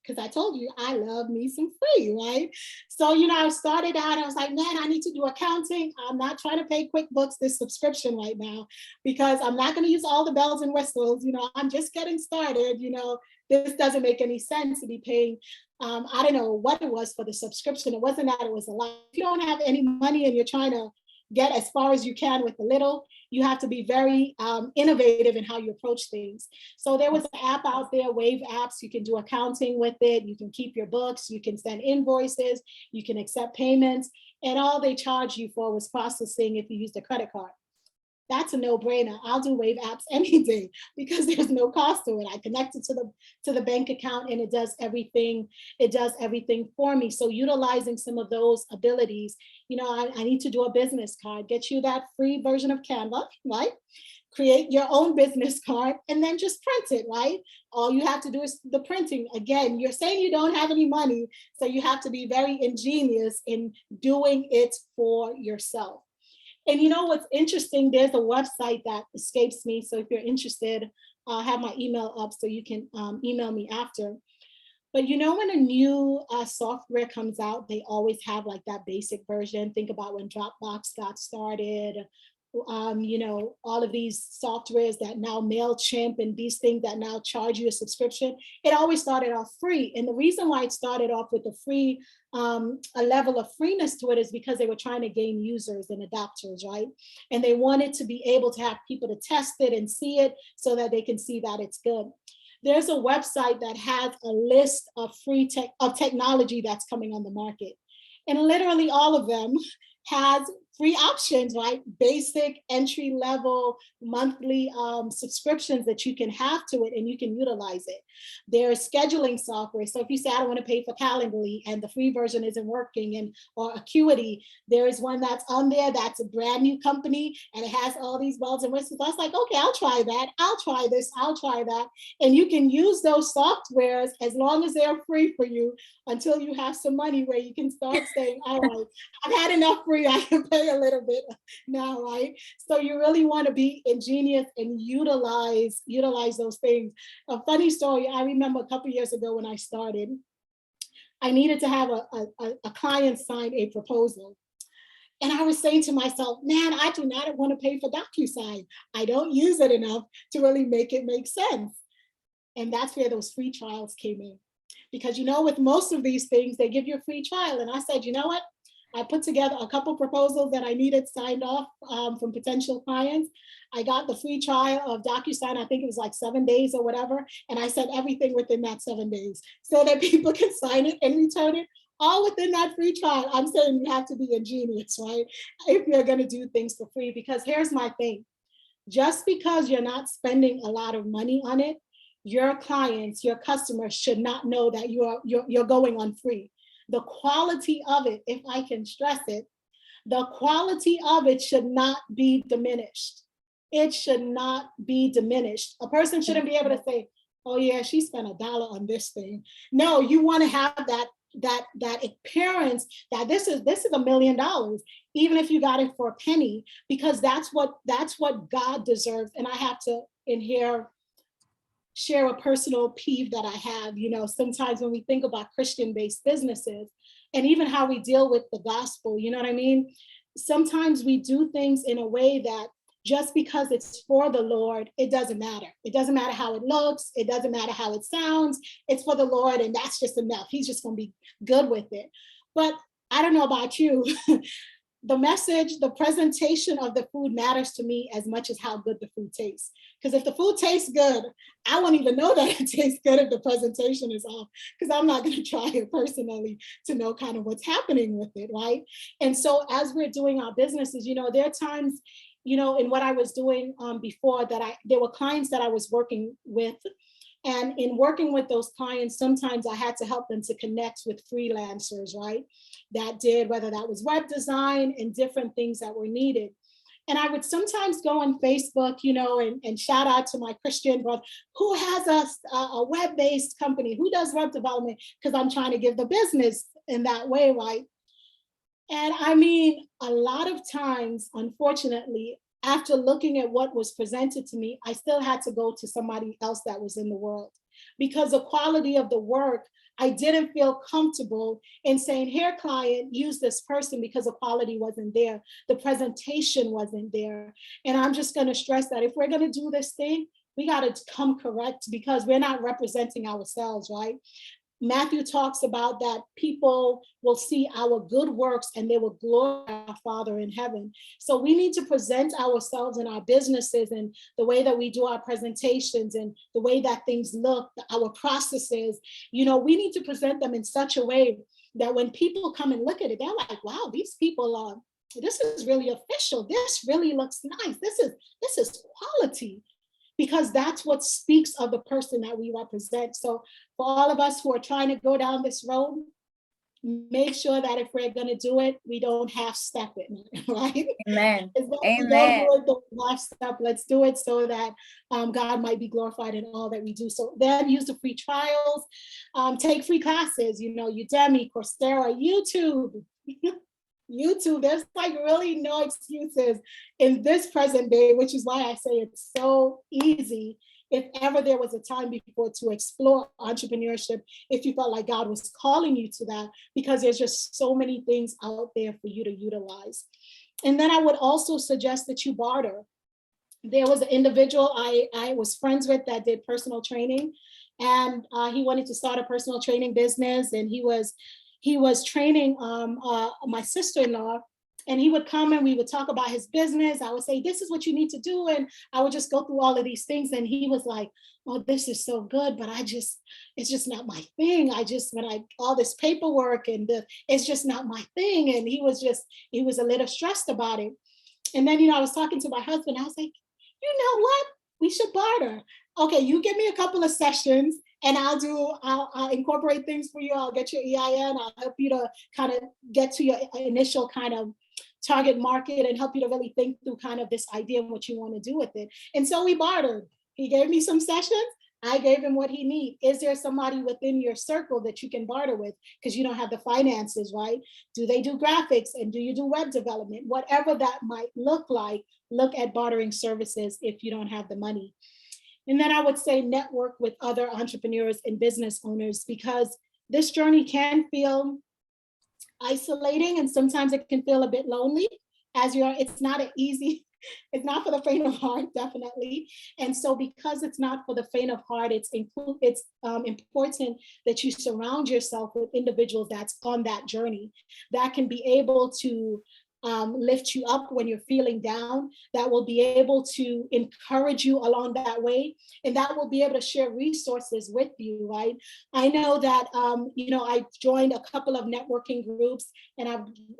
because I told you I love me some free, right? So, you know, I started out, I was like, man, I need to do accounting. I'm not trying to pay QuickBooks this subscription right now, because I'm not going to use all the bells and whistles. You know, I'm just getting started. You know, this doesn't make any sense to be paying. I don't know what it was for the subscription. It wasn't that it was a lot. If you don't have any money and you're trying to get as far as you can with a little, you have to be very innovative in how you approach things. So there was an app out there, Wave Apps. You can do accounting with it. You can keep your books. You can send invoices. You can accept payments. And all they charge you for was processing if you used a credit card. That's a no-brainer. I'll do Wave Apps any day because there's no cost to it. I connect it to the bank account and it does everything. It does everything for me. So utilizing some of those abilities, you know, I need to do a business card, get you that free version of Canva, right? Create your own business card and then just print it, right? All you have to do is the printing. Again, you're saying you don't have any money, so you have to be very ingenious in doing it for yourself. And you know what's interesting? There's a website that escapes me. So if you're interested, I'll have my email up so you can email me after. But you know, when a new software comes out, they always have like that basic version. Think about when Dropbox got started. You know, all of these softwares that now MailChimp and these things that now charge you a subscription, it always started off free. And the reason why it started off with a level of freeness to it is because they were trying to gain users and adopters, right? And they wanted to be able to have people to test it and see it so that they can see that it's good. There's a website that has a list of technology that's coming on the market. And literally all of them has free options, right? Basic, entry level, monthly subscriptions that you can have to it and you can utilize it. There's scheduling software. So if you say, I don't want to pay for Calendly and the free version isn't working, and or Acuity, there is one that's on there that's a brand new company and it has all these bells and whistles. I was like, okay, I'll try that. I'll try this. I'll try that. And you can use those softwares as long as they're free for you until you have some money where you can start saying, all right, I've had enough free, I can pay a little bit now, right? So you really want to be ingenious and utilize those things. A funny story, I remember a couple years ago when I started, I needed to have a client sign a proposal. And I was saying to myself, man, I do not want to pay for DocuSign. I don't use it enough to really make it make sense. And that's where those free trials came in. Because, you know, with most of these things, they give you a free trial. And I said, you know what? I put together a couple proposals that I needed signed off from potential clients. I got the free trial of DocuSign. I think it was like 7 days or whatever. And I sent everything within that 7 days so that people can sign it and return it all within that free trial. I'm saying you have to be ingenious, right? If you're going to do things for free, because here's my thing. Just because you're not spending a lot of money on it, your clients, your customers should not know that you're going on free. The quality of it, if I can stress it, the quality of it should not be diminished. It should not be diminished. A person shouldn't be able to say, oh yeah, she spent $1 on this thing. No, you want to have that appearance that this is $1 million, even if you got it for a penny, because that's what God deserves. And I have to in here share a personal peeve that I have. You know, sometimes when we think about Christian-based businesses and even how we deal with the gospel, you know what I mean? Sometimes we do things in a way that just because it's for the Lord, it doesn't matter. It doesn't matter how it looks. It doesn't matter how it sounds. It's for the Lord, and that's just enough. He's just going to be good with it. But I don't know about you. The message, the presentation of the food matters to me as much as how good the food tastes. Because if the food tastes good, I won't even know that it tastes good if the presentation is off, because I'm not going to try it personally to know kind of what's happening with it, right? And so as we're doing our businesses, you know, there are times, you know, in what I was doing before that there were clients that I was working with. And in working with those clients, sometimes I had to help them to connect with freelancers, right? That did, whether that was web design and different things that were needed. And I would sometimes go on Facebook, you know, and shout out to my Christian brother, who has a web-based company, who does web development, because I'm trying to give the business in that way, right? And I mean, a lot of times, unfortunately, after looking at what was presented to me, I still had to go to somebody else that was in the world, because the quality of the work, I didn't feel comfortable in saying, here, client, use this person, because the quality wasn't there. The presentation wasn't there. And I'm just going to stress that if we're going to do this thing, we got to come correct, because we're not representing ourselves, right? Matthew talks about that people will see our good works and they will glorify our Father in heaven. So we need to present ourselves in our businesses and the way that we do our presentations and the way that things look, our processes, you know, we need to present them in such a way that when people come and look at it, they're like, wow, these people are, this is really official. This really looks nice. This is quality. Because that's what speaks of the person that we represent. So for all of us who are trying to go down this road, make sure that if we're going to do it, we don't half step it, right? Amen. We don't do it, don't half step. Let's do it so that God might be glorified in all that we do. So then use the free trials, take free classes, you know, Udemy, Coursera, YouTube. YouTube, there's like really no excuses in this present day, which is why I say it's so easy, if ever there was a time before, to explore entrepreneurship, if you felt like God was calling you to that, because there's just so many things out there for you to utilize. And then I would also suggest that you barter. There was an individual I was friends with that did personal training, and he wanted to start a personal training business, and he was training my sister-in-law, And he would come and we would talk about his business. I would say, this is what you need to do. And I would just go through all of these things. And he was like, oh, this is so good, but it's just not my thing. All this paperwork and it's just not my thing. And he was a little stressed about it. And then, I was talking to my husband. I was like, you know what? We should barter. Okay, you give me a couple of sessions and I'll incorporate things for you. I'll get your EIN. I'll help you to kind of get to your initial kind of target market and help you to really think through kind of this idea of what you want to do with it. And so we bartered. He gave me some sessions. I gave him what he needs. Is there somebody within your circle that you can barter with? Because you don't have the finances, right? Do they do graphics and do you do web development? Whatever that might look like, look at bartering services if you don't have the money. And then I would say network with other entrepreneurs and business owners, because this journey can feel isolating and sometimes it can feel a bit lonely it's not it's not for the faint of heart, definitely. And so because it's not for the faint of heart, it's important that you surround yourself with individuals that's on that journey, that can be able to lift you up when you're feeling down, that will be able to encourage you along that way, and that will be able to share resources with you, right? I know that, I joined a couple of networking groups, and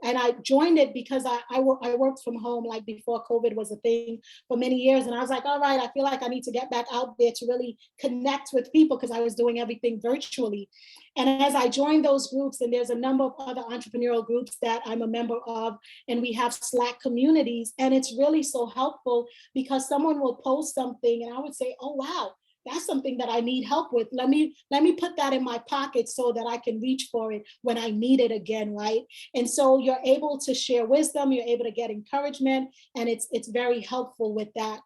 I joined it because I worked from home like before COVID was a thing for many years. And I was like, all right, I feel like I need to get back out there to really connect with people because I was doing everything virtually. And as I joined those groups, and there's a number of other entrepreneurial groups that I'm a member of, and we have Slack communities, and it's really so helpful because someone will post something and I would say, oh, wow, that's something that I need help with. Let me put that in my pocket so that I can reach for it when I need it again, right? And so you're able to share wisdom, you're able to get encouragement, and it's very helpful with that.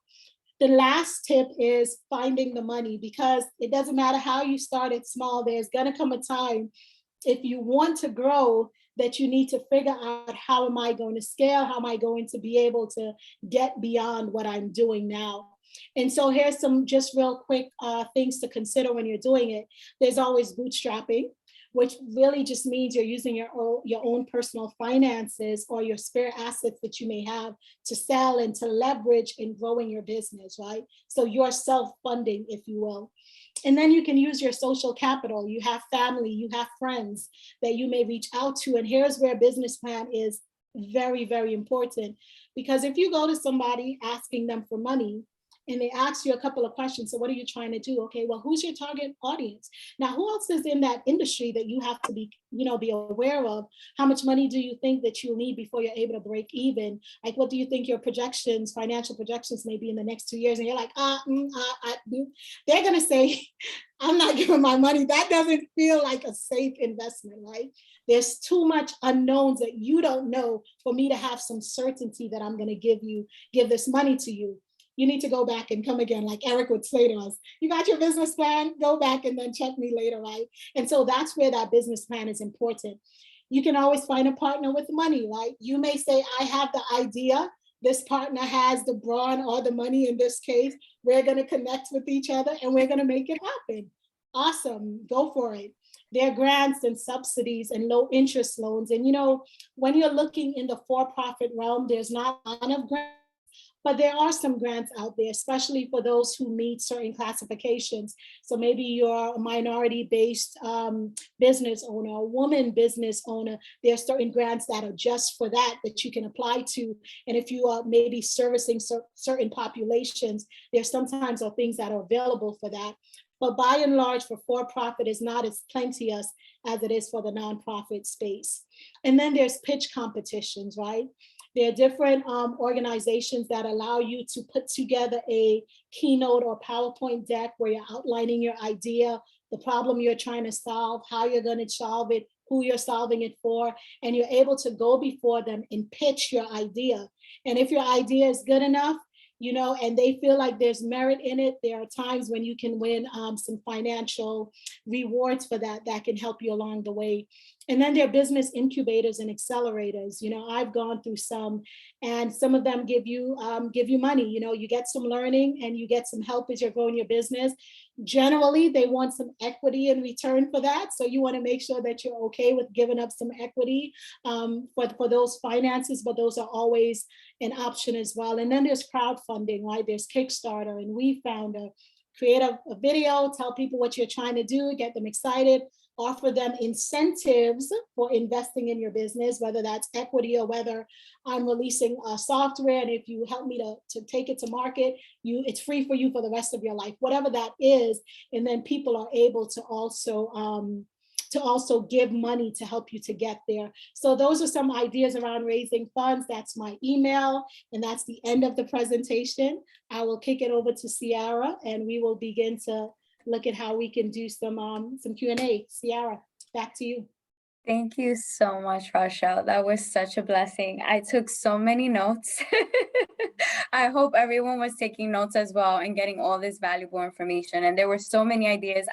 The last tip is finding the money, because it doesn't matter how you started small, there's going to come a time, if you want to grow, that you need to figure out, how am I going to scale? How am I going to be able to get beyond what I'm doing now? And so here's some just real quick things to consider when you're doing it. There's always bootstrapping, which really just means you're using your own personal finances or your spare assets that you may have to sell and to leverage in growing your business, right? So you're self-funding, if you will. And then you can use your social capital. You have family, you have friends that you may reach out to. And here's where a business plan is very, very important. Because if you go to somebody asking them for money, and they ask you a couple of questions. So what are you trying to do? Okay, well, who's your target audience? Now, who else is in that industry that you have to be aware of? How much money do you think that you'll need before you're able to break even? Like, what do you think your projections, financial projections may be in the next 2 years? And you're like, they're gonna say, I'm not giving my money. That doesn't feel like a safe investment, right? There's too much unknowns that you don't know for me to have some certainty that I'm gonna give this money to you. You need to go back and come again, like Eric would say to us. You got your business plan, go back and then check me later, right? And so that's where that business plan is important. You can always find a partner with money, right? You may say, I have the idea. This partner has the brawn or the money in this case. We're going to connect with each other and we're going to make it happen. Awesome, go for it. There are grants and subsidies and low interest loans. And when you're looking in the for-profit realm, there's not a lot of grants. But there are some grants out there, especially for those who meet certain classifications. So maybe you're a minority-based business owner, a woman business owner. There are certain grants that are just for that you can apply to. And if you are maybe servicing certain populations, there sometimes are things that are available for that. But by and large, for-profit is not as plenteous as it is for the nonprofit space. And then there's pitch competitions, right? There are different organizations that allow you to put together a keynote or PowerPoint deck where you're outlining your idea, the problem you're trying to solve, how you're going to solve it, who you're solving it for, and you're able to go before them and pitch your idea. And if your idea is good enough, and they feel like there's merit in it, there are times when you can win some financial rewards for that can help you along the way. And then there are business incubators and accelerators. You know, I've gone through some, and some of them give you money. You know, you get some learning and you get some help as you're growing your business. Generally, they want some equity in return for that. So you want to make sure that you're okay with giving up some equity for those finances, but those are always an option as well. And then there's crowdfunding, right? There's Kickstarter, and we found create a video, tell people what you're trying to do, get them excited, offer them incentives for investing in your business, whether that's equity or whether I'm releasing software, and if you help me to take it to market, it's free for you for the rest of your life, whatever that is. And then people are able to also give money to help you to get there. So those are some ideas around raising funds. That's my email, and that's the end of the presentation. I will kick it over to Ciara, and we will begin to look at how we can do some Q&A. Ciara, back to you. Thank you so much, Rochelle. That was such a blessing. I took so many notes. I hope everyone was taking notes as well and getting all this valuable information. And there were so many ideas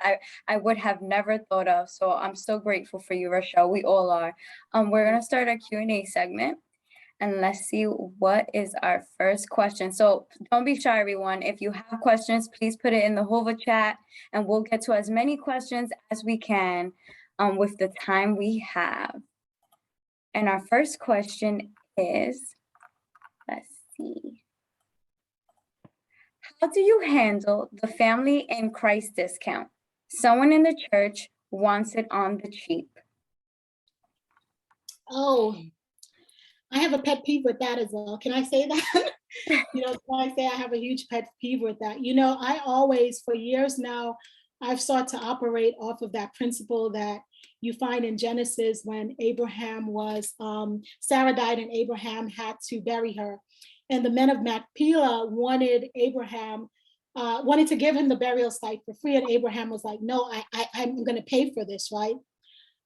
I would have never thought of. So I'm so grateful for you, Rochelle. We all are. We're going to start our Q&A segment. And let's see what is our first question. So don't be shy, everyone. If you have questions, please put it in the Hova chat, and we'll get to as many questions as we can with the time we have. And our first question is, let's see. How do you handle the family in Christ discount? Someone in the church wants it on the cheap. Oh, I have a pet peeve with that as well. Can I say that? You know, can I say I have a huge pet peeve with that? You know, I always, for years now, I've sought to operate off of that principle that you find in Genesis when Abraham was, Sarah died and Abraham had to bury her. And the men of Machpelah wanted to give him the burial site for free. And Abraham was like, no, I'm going to pay for this, right?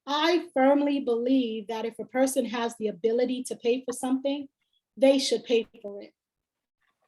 I firmly believe that if a person has the ability to pay for something, they should pay for it.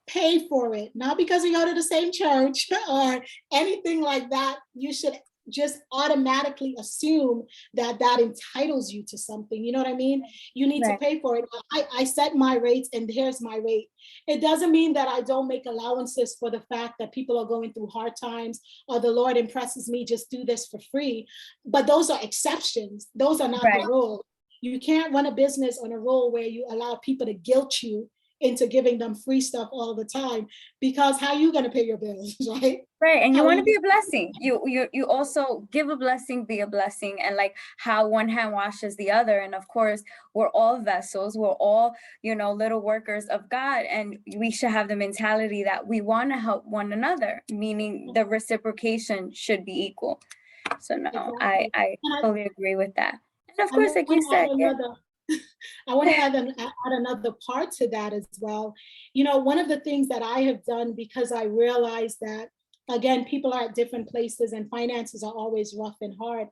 Pay for it, not because you go to the same church or anything like that. You should just automatically assume that that entitles you to something. You know what I mean? You need to pay for it. I set my rates, and here's my rate. It doesn't mean that I don't make allowances for the fact that people are going through hard times or the Lord impresses me, just do this for free. But those are exceptions. Those are not the rule. You can't run a business on a rule where you allow people to guilt you into giving them free stuff all the time, because how are you going to pay your bills, right? Right. And you want to be a blessing. You also give a blessing, be a blessing, and like how one hand washes the other. And of course, we're all vessels. We're all, little workers of God. And we should have the mentality that we want to help one another, meaning the reciprocation should be equal. So no, exactly. I totally agree with that. And of course, like you said, I want to add another part to that as well. You know, one of the things that I have done, because I realized that, again, people are at different places and finances are always rough and hard.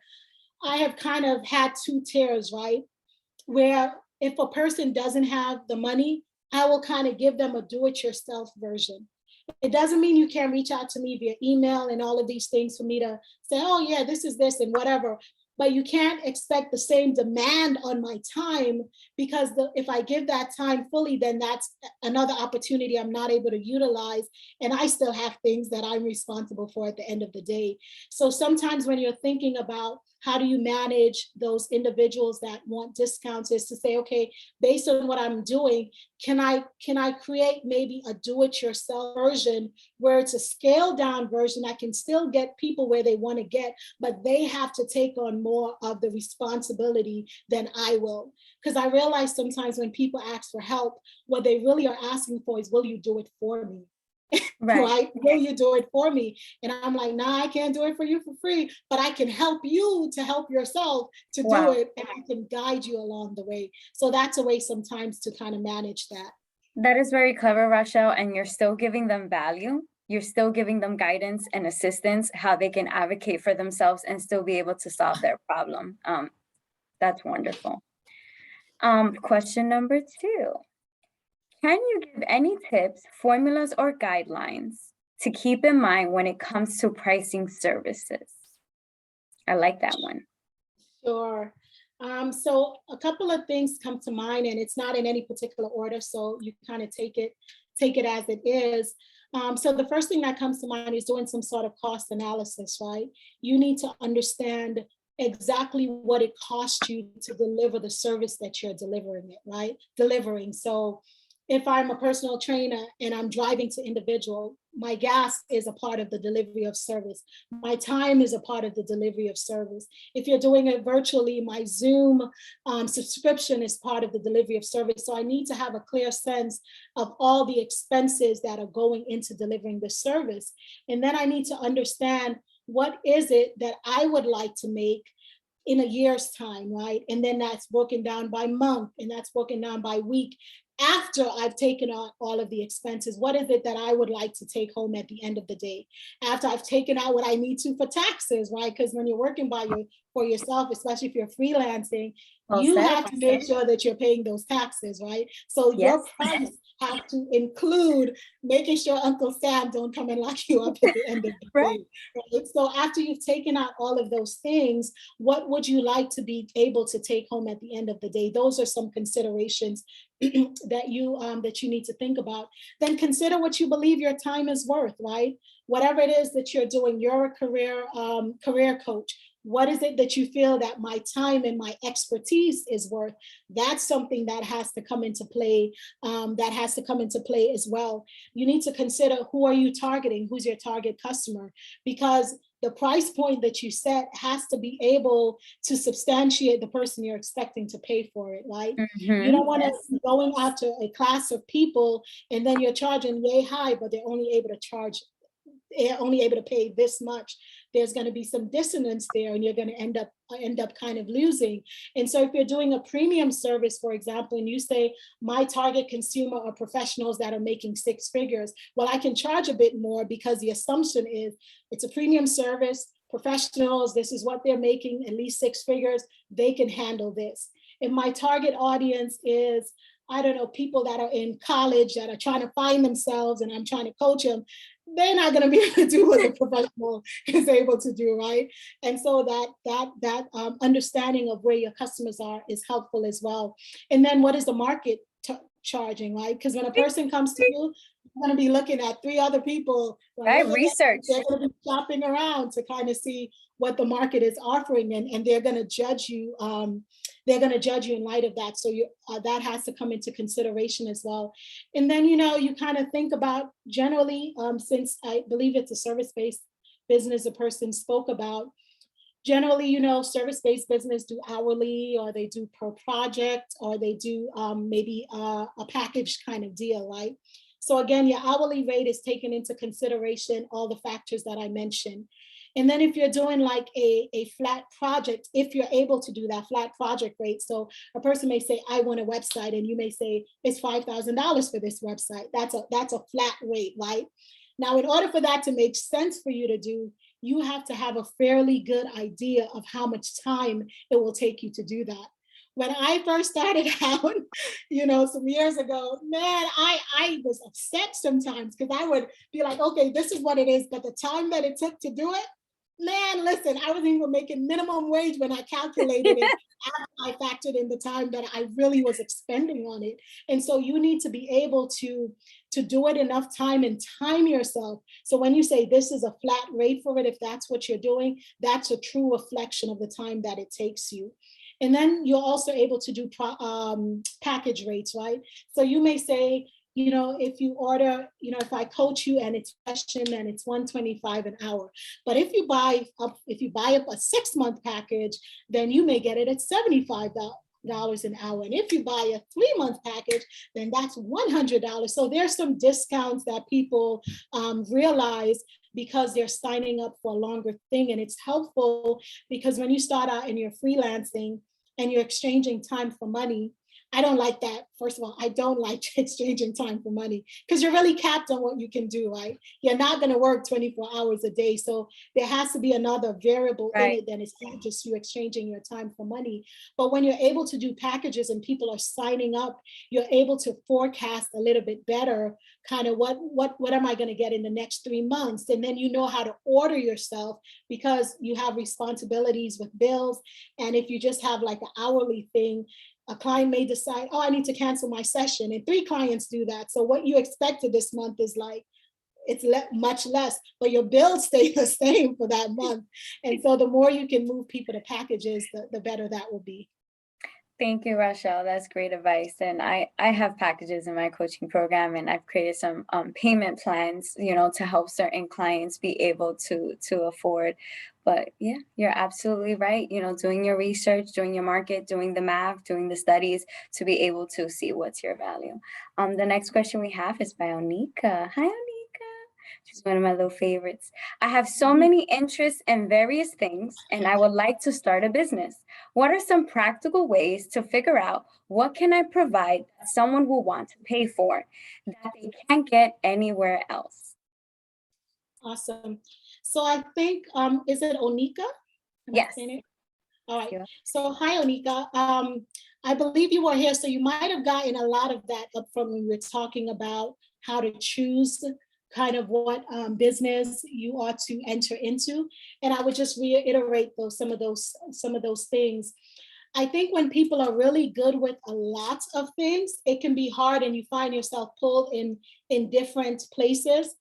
I have kind of had two tiers, right? Where if a person doesn't have the money, I will kind of give them a do-it-yourself version. It doesn't mean you can't reach out to me via email and all of these things for me to say, oh yeah, this is this and whatever. But you can't expect the same demand on my time, because if I give that time fully, then that's another opportunity I'm not able to utilize. And I still have things that I'm responsible for at the end of the day. So sometimes when you're thinking about how do you manage those individuals that want discounts, is to say, okay, based on what I'm doing, can I create maybe a do-it-yourself version where it's a scaled down version? I can still get people where they want to get, but they have to take on more of the responsibility than I will. Because I realize sometimes when people ask for help, what they really are asking for is, will you do it for me? Right? Will you do it for me? And I'm like, nah, I can't do it for you for free, but I can help you to help yourself to do it, and I can guide you along the way. So that's a way sometimes to kind of manage that. That is very clever, Rochelle, and you're still giving them value. You're still giving them guidance and assistance, how they can advocate for themselves and still be able to solve their problem. That's wonderful. Question number 2. Can you give any tips, formulas, or guidelines to keep in mind when it comes to pricing services? I like that one. Sure. So a couple of things come to mind, and it's not in any particular order, so you kind of take it as it is. So the first thing that comes to mind is doing some sort of cost analysis, right? You need to understand exactly what it costs you to deliver the service that you're delivering it, right? Delivering. So if I'm a personal trainer and I'm driving to individual, my gas is a part of the delivery of service. My time is a part of the delivery of service. If you're doing it virtually, my Zoom subscription is part of the delivery of service. So I need to have a clear sense of all the expenses that are going into delivering the service. And then I need to understand what is it that I would like to make in a year's time, right? And then that's broken down by month, and that's broken down by week. After I've taken out all of the expenses, what is it that I would like to take home at the end of the day? After I've taken out what I need to for taxes, right? Because when you're working for yourself, especially if you're freelancing, Well you said. have to make sure that you're paying those taxes, right? So Yes. your price have to include making sure Uncle Sam don't come and lock you up at the end of the Right. day. Right? So after you've taken out all of those things, what would you like to be able to take home at the end of the day? Those are some considerations that you need to think about. Then consider what you believe your time is worth, right? Whatever it is that you're doing, you're a career coach. What is it that you feel that my time and my expertise is worth? That's something that has to come into play. That has to come into play as well. You need to consider, who are you targeting? Who's your target customer? Because the price point that you set has to be able to substantiate the person you're expecting to pay for it, right? You don't want to be going after a class of people and then you're charging way high, but they're only able to pay this much. There's going to be some dissonance there, and you're going to end up kind of losing. And so if you're doing a premium service, for example, and you say my target consumer are professionals that are making six figures, well, I can charge a bit more because the assumption is it's a premium service, professionals, this is what they're making, at least six figures, they can handle this. If my target audience is, I don't know, people that are in college that are trying to find themselves and I'm trying to coach them, they're not going to be able to do what a professional is able to do, right? And so that understanding of where your customers are is helpful as well. And then what is the market charging, right? Because when a person comes to you, you're going to be looking at three other people, right? Research. They're going to be shopping around to kind of see what the market is offering, and they're going to judge you. They're going to judge you in light of that. So that has to come into consideration as well. And then, you kind of think about generally, since I believe it's a service-based business a person spoke about, generally, service-based business do hourly, or they do per project, or they do maybe a package kind of deal, right? So again, your hourly rate is taken into consideration all the factors that I mentioned. And then if you're doing like a flat project, if you're able to do that flat project rate, so a person may say, I want a website, and you may say it's $5,000 for this website. That's a flat rate, right? Now, in order for that to make sense for you to do, you have to have a fairly good idea of how much time it will take you to do that. When I first started out, some years ago, man, I was upset sometimes because I would be like, okay, this is what it is, but the time that it took to do it, man, listen, I wasn't even making minimum wage when I calculated it. I factored in the time that I really was expending on it. And so you need to be able to do it enough time and time yourself. So when you say this is a flat rate for it, if that's what you're doing, that's a true reflection of the time that it takes you. And then you're also able to do package rates, right? So you may say, if you order, if I coach you and it's question and it's $125 an hour. But if you buy up a 6-month package, then you may get it at $75 an hour. And if you buy a 3-month package, then that's $100. So there's some discounts that people realize because they're signing up for a longer thing. And it's helpful because when you start out and you're freelancing and you're exchanging time for money, I don't like that. First of all, I don't like exchanging time for money because you're really capped on what you can do, right? You're not going to work 24 hours a day. So there has to be another variable in Right. it. Then it's not just you exchanging your time for money. But when you're able to do packages and people are signing up, you're able to forecast a little bit better kind of what am I going to get in the next 3 months? And then you know how to order yourself because you have responsibilities with bills. And if you just have like an hourly thing, a client may decide, oh, I need to cancel my session. And 3 clients do that. So what you expected this month is like, it's much less, but your bills stay the same for that month. And so the more you can move people to packages, the better that will be. Thank you, Rochelle. That's great advice. And I have packages in my coaching program, and I've created some payment plans, to help certain clients be able to afford. But yeah, you're absolutely right. Doing your research, doing your market, doing the math, doing the studies to be able to see what's your value. The next question we have is by Onika. Hi, Onika. She's one of my little favorites. I have so many interests in various things, and I would like to start a business. What are some practical ways to figure out what can I provide that someone will want to pay for that they can't get anywhere else? Awesome. So I think, is it Onika? Am I Yes. saying it? All right. Yeah. So hi, Onika. I believe you were here, so you might have gotten a lot of that up front when we were talking about how to choose kind of what business you ought to enter into. And I would just reiterate some of those things. I think when people are really good with a lot of things, it can be hard and you find yourself pulled in different places.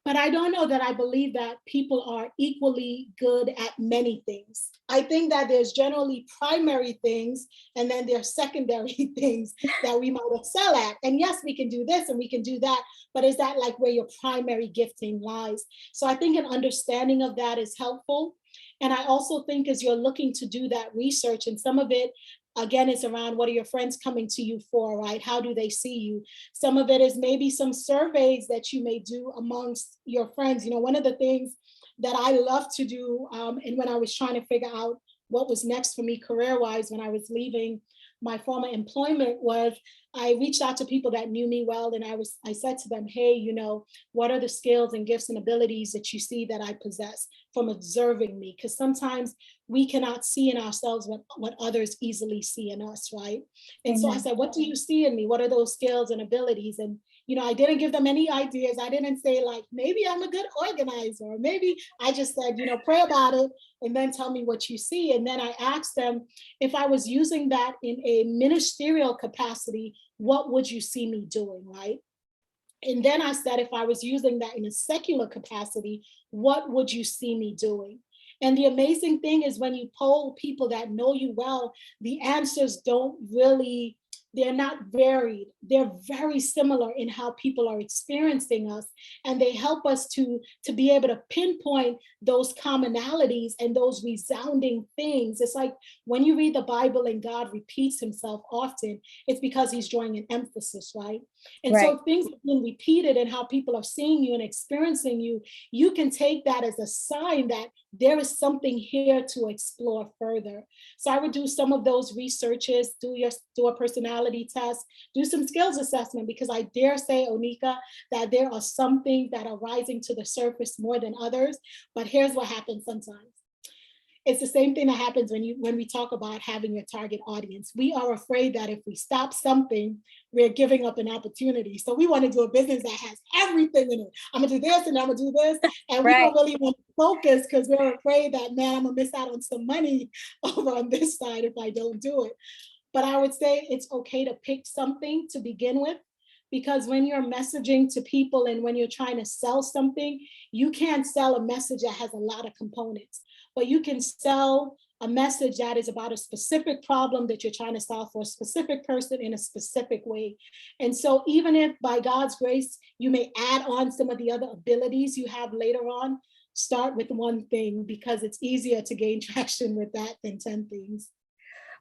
But I don't know that I believe that people are equally good at many things. I think that there's generally primary things and then there's secondary things that we might excel at. And yes, we can do this and we can do that, but is that like where your primary gifting lies? So I think an understanding of that is helpful. And I also think as you're looking to do that research, and some of it, again, is around what are your friends coming to you for, right? How do they see you? Some of it is maybe some surveys that you may do amongst your friends. One of the things that I love to do, and when I was trying to figure out what was next for me career-wise when I was leaving my former employment, was I reached out to people that knew me well, and I said to them, hey, what are the skills and gifts and abilities that you see that I possess from observing me? Because sometimes we cannot see in ourselves what others easily see in us, right? And so I Amen. said, what do you see in me? What are those skills and abilities? And I didn't give them any ideas. I didn't say like, maybe I'm a good organizer, or maybe I just said, pray about it and then tell me what you see. And then I asked them, if I was using that in a ministerial capacity, what would you see me doing, right? And then I said, if I was using that in a secular capacity, what would you see me doing? And the amazing thing is when you poll people that know you well, the answers don't really, they're not varied. They're very similar in how people are experiencing us. And they help us to be able to pinpoint those commonalities and those resounding things. It's like when you read the Bible and God repeats himself often, it's because he's drawing an emphasis, right? And so Right. if things are being repeated and how people are seeing you and experiencing you, you can take that as a sign that there is something here to explore further. So I would do some of those researches, do a personality test, do some skills assessment, because I dare say, Onika, that there are some things that are rising to the surface more than others. But here's what happens sometimes. It's the same thing that happens when we talk about having your target audience. We are afraid that if we stop something, we're giving up an opportunity. So we want to do a business that has everything in it. I'm gonna do this and I'm gonna do this. And we Right. don't really want to focus because we're afraid that, man, I'm gonna miss out on some money over on this side if I don't do it. But I would say it's okay to pick something to begin with, because when you're messaging to people and when you're trying to sell something, you can't sell a message that has a lot of components, but you can sell a message that is about a specific problem that you're trying to solve for a specific person in a specific way. And so even if by God's grace, you may add on some of the other abilities you have later on, start with one thing, because it's easier to gain traction with that than 10 things.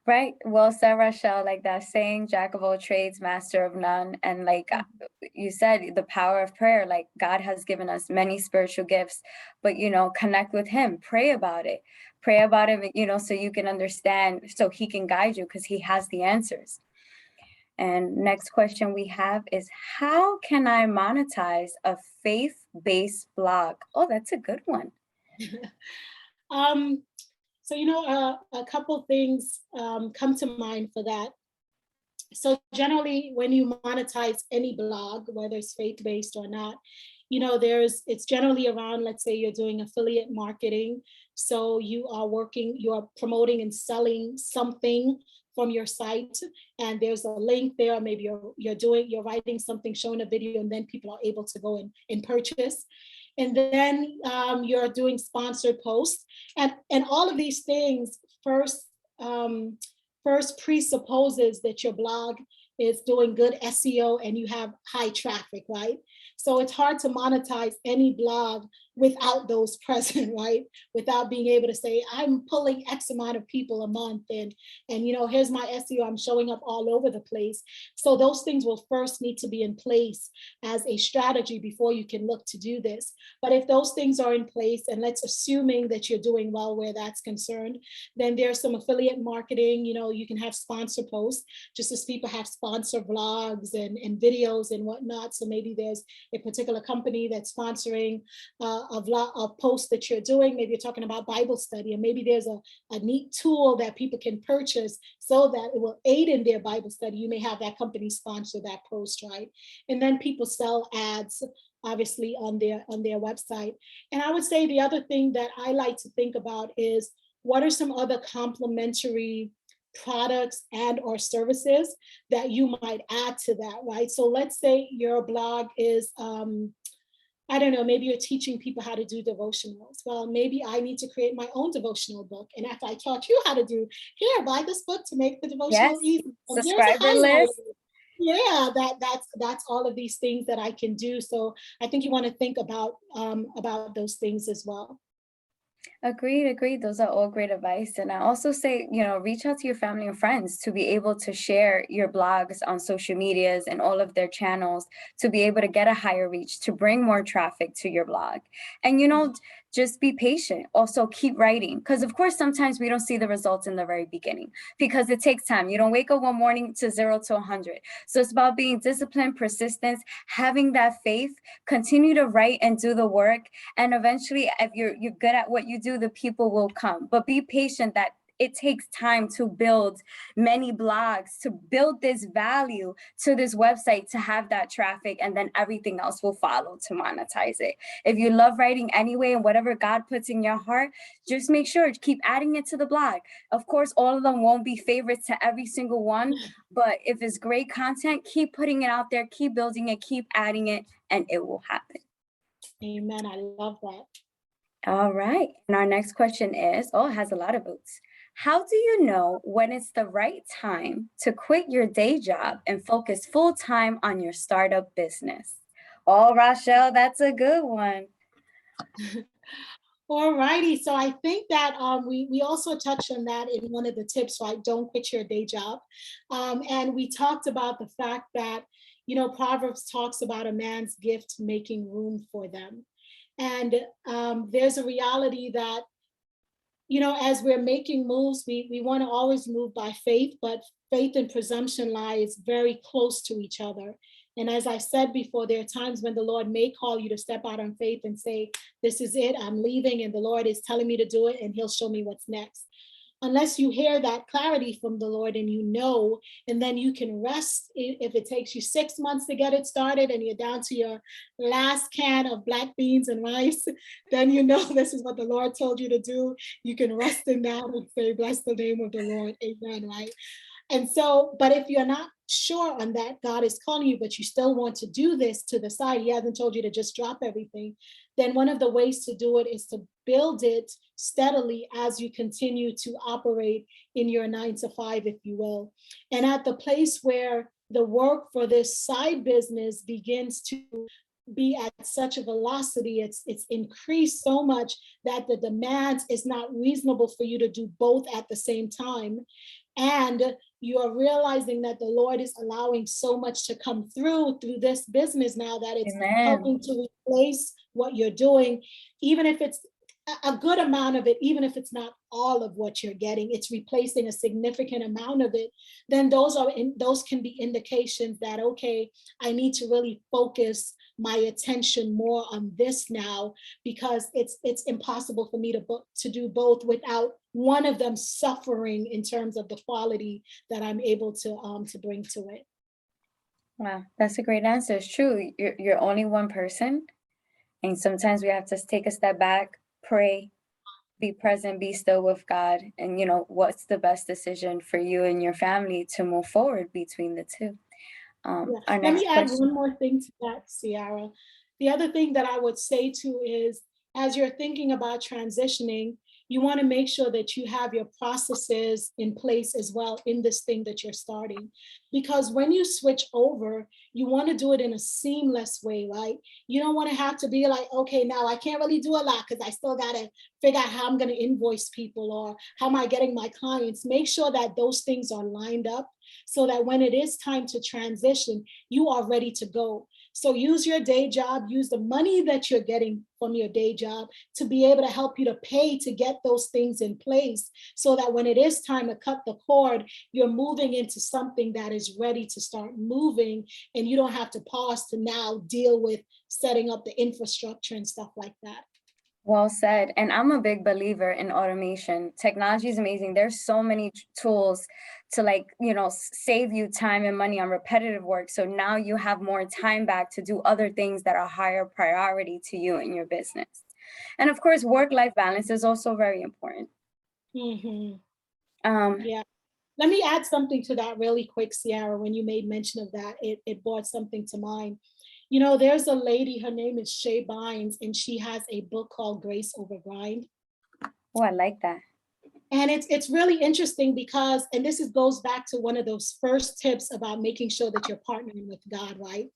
Right. Well said, Rochelle. Like that saying, jack of all trades, master of none. And like you said, the power of prayer, like God has given us many spiritual gifts, but connect with him, pray about it. Pray about it, so you can understand, so he can guide you because he has the answers. And next question we have is, how can I monetize a faith-based blog? Oh, that's a good one. So, a couple things come to mind for that. So generally, when you monetize any blog, whether it's faith-based or not, it's generally around, let's say you're doing affiliate marketing. So you're promoting and selling something from your site, and there's a link there. Maybe you're writing something, showing a video, and then people are able to go and purchase. And then you're doing sponsored posts, and all of these things first presupposes that your blog is doing good SEO and you have high traffic, right? So it's hard to monetize any blog without those present, right? Without being able to say, I'm pulling X amount of people a month, and here's my SEO, I'm showing up all over the place. So those things will first need to be in place as a strategy before you can look to do this. But if those things are in place, and let's assuming that you're doing well where that's concerned, then there's some affiliate marketing. You can have sponsor posts, just as people have sponsor blogs and videos and whatnot. So maybe there's a particular company that's sponsoring a post that you're doing. Maybe you're talking about Bible study, and maybe there's a neat tool that people can purchase so that it will aid in their Bible study. You may have that company sponsor that post, right? And then people sell ads, obviously, on their website. And I would say the other thing that I like to think about is, what are some other complementary products and or services that you might add to that, right? So let's say your blog is, I don't know, maybe you're teaching people how to do devotionals. Well, maybe I need to create my own devotional book. And after I taught you how to do, here, buy this book to make the devotional easy. And subscriber list. Yeah, that's all of these things that I can do. So I think you want to think about those things as well. Agreed. Those are all great advice. And I also say, reach out to your family and friends to be able to share your blogs on social medias and all of their channels, to be able to get a higher reach, to bring more traffic to your blog. And, just be patient. Also keep writing, because of course, sometimes we don't see the results in the very beginning because it takes time. You don't wake up one morning to 0 to 100. So it's about being disciplined, persistence, having that faith, continue to write and do the work. And eventually, if you're good at what you do, the people will come. But be patient, that it takes time to build many blogs, to build this value to this website, to have that traffic, and then everything else will follow to monetize it. If you love writing anyway, and whatever God puts in your heart, just make sure to keep adding it to the blog. Of course, all of them won't be favorites to every single one, but if it's great content, keep putting it out there, keep building it, keep adding it, and it will happen. Amen. I love that. All right. And our next question is, it has a lot of votes. How do you know when it's the right time to quit your day job and focus full time on your startup business? Oh, Rochelle, that's a good one. All righty. So I think that we also touched on that in one of the tips, right? Don't quit your day job. And we talked about the fact that, Proverbs talks about a man's gift making room for them. And there's a reality that, as we're making moves, we want to always move by faith, but faith and presumption lies very close to each other. And as I said before, there are times when the Lord may call you to step out on faith and say, this is it, I'm leaving, and the Lord is telling me to do it, and he'll show me what's next. Unless you hear that clarity from the Lord and and then you can rest. If it takes you 6 months to get it started and you're down to your last can of black beans and rice, then this is what the Lord told you to do. You can rest in that and say, bless the name of the Lord. Amen, right? And so, but if you're not sure on that, God is calling you, but you still want to do this to the side, he hasn't told you to just drop everything, then one of the ways to do it is to build it steadily as you continue to operate in your 9 to 5, if you will. And at the place where the work for this side business begins to be at such a velocity, it's increased so much that the demand is not reasonable for you to do both at the same time. And you are realizing that the Lord is allowing so much to come through this business now that it's Amen. helping to replace what you're doing, even if it's a good amount of it, even if it's not all of what you're getting, it's replacing a significant amount of it, then those can be indications that, okay, I need to really focus my attention more on this now, because it's impossible for me to do both without one of them suffering in terms of the quality that I'm able to bring to it. Wow, that's a great answer. It's true. You're only one person, and sometimes we have to take a step back, pray, be present, be still with God, and what's the best decision for you and your family to move forward between the two. Yeah. Our Let me next add question. one more thing to that, Ciara. The other thing that I would say too is, as you're thinking about transitioning, you want to make sure that you have your processes in place as well in this thing that you're starting. Because when you switch over, you want to do it in a seamless way, right? You don't want to have to be like, okay, now I can't really do a lot because I still got to figure out how I'm going to invoice people or how am I getting my clients. Make sure that those things are lined up so that when it is time to transition, you are ready to go. So use your day job, use the money that you're getting from your day job to be able to help you to pay to get those things in place, so that when it is time to cut the cord, you're moving into something that is ready to start moving, and you don't have to pause to now deal with setting up the infrastructure and stuff like that. Well said. And I'm a big believer in automation. Technology is amazing. There's so many tools to save you time and money on repetitive work. So now you have more time back to do other things that are higher priority to you in your business. And of course, work-life balance is also very important. Mm-hmm. Um, Yeah. Let me add something to that really quick, Ciara. When you made mention of that, it brought something to mind. There's a lady, her name is Shay Bynes, and she has a book called Grace Over Grind. oh, I like that. And it's really interesting because, and goes back to one of those first tips about making sure that you're partnering with God, right?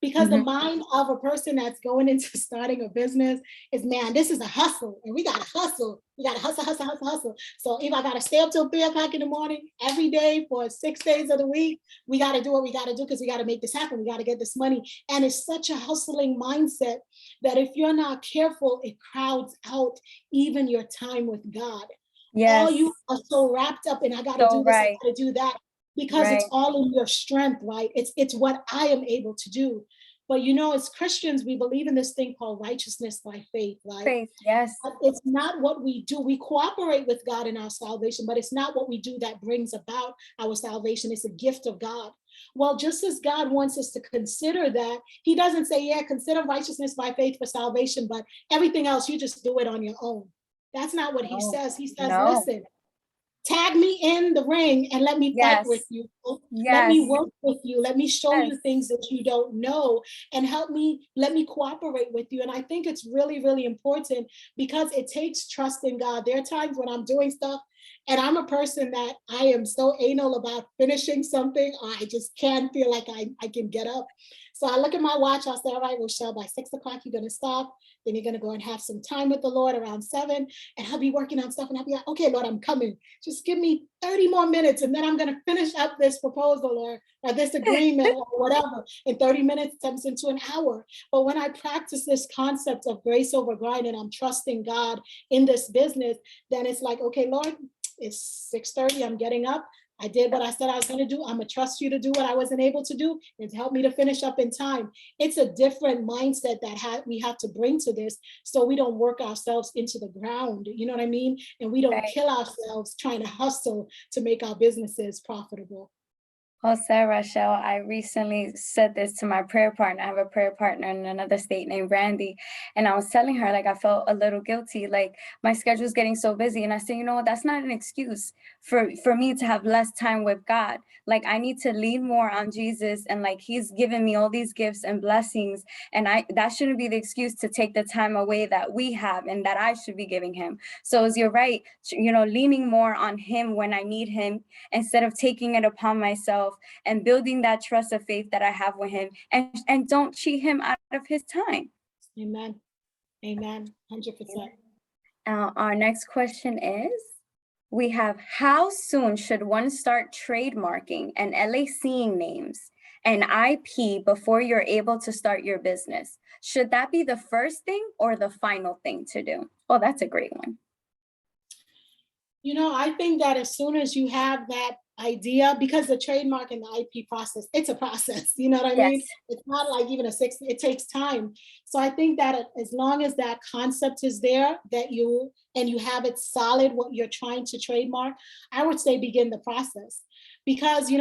Because the mind of a person that's going into starting a business is, man, this is a hustle, and we gotta hustle. We gotta hustle, hustle, hustle, hustle. So if I gotta stay up till 3 o'clock in the morning every day for 6 days of the week, we gotta do what we gotta do because we gotta make this happen. We gotta get this money. And it's such a hustling mindset that if you're not careful, it crowds out even your time with God. All Yes. you are so wrapped up in, I got to So do this, I right. got to do that, because Right. it's all in your strength, right? It's what I am able to do. But as Christians, we believe in this thing called righteousness by faith, right? Faith. Yes. But it's not what we do. We cooperate with God in our salvation, but it's not what we do that brings about our salvation. It's a gift of God. Well, just as God wants us to consider that, he doesn't say, yeah, consider righteousness by faith for salvation, but everything else, you just do it on your own. That's not what he says. He says, No. listen, tag me in the ring and let me fight with Yes. you. Let Yes. me work with you. Let me show Yes. you things that you don't know, and let me cooperate with you. And I think it's really, really important because it takes trust in God. There are times when I'm doing stuff and I'm a person that I am so anal about finishing something, or I just can't feel like I can get up. So I look at my watch, I'll say, all right, Rochelle, by 6 o'clock, you're going to stop. Then you're going to go and have some time with the Lord around 7. And I'll be working on stuff and I'll be like, okay, Lord, I'm coming. Just give me 30 more minutes and then I'm going to finish up this proposal or this agreement or whatever. And 30 minutes turns into an hour. But when I practice this concept of grace over grind and I'm trusting God in this business, then it's like, okay, Lord, it's 6:30, I'm getting up. I did what I said I was going to do. I'm going to trust you to do what I wasn't able to do and to help me to finish up in time. It's a different mindset that we have to bring to this, so we don't work ourselves into the ground. You know what I mean? And we don't kill ourselves trying to hustle to make our businesses profitable. Well said, Rochelle. I recently said this to my prayer partner. I have a prayer partner in another state named Randy. And I was telling her, I felt a little guilty, my schedule's getting so busy. And I said, you know what, that's not an excuse for me to have less time with God. I need to lean more on Jesus, and he's given me all these gifts and blessings. And that shouldn't be the excuse to take the time away that we have and that I should be giving him. So as you're right, leaning more on him when I need him, instead of taking it upon myself, and building that trust of faith that I have with him, and don't cheat him out of his time. Amen. Amen. 100%. Our next question is, we have, how soon should one start trademarking and LACing names and IP before you're able to start your business? Should that be the first thing or the final thing to do? Oh, that's a great one. I think that as soon as you have that idea, because the trademark and the IP process, it's a process, you know what I mean? Yes. It's not like even it takes time. So I think that as long as that concept is there, and you have it solid, what you're trying to trademark, I would say begin the process. Because we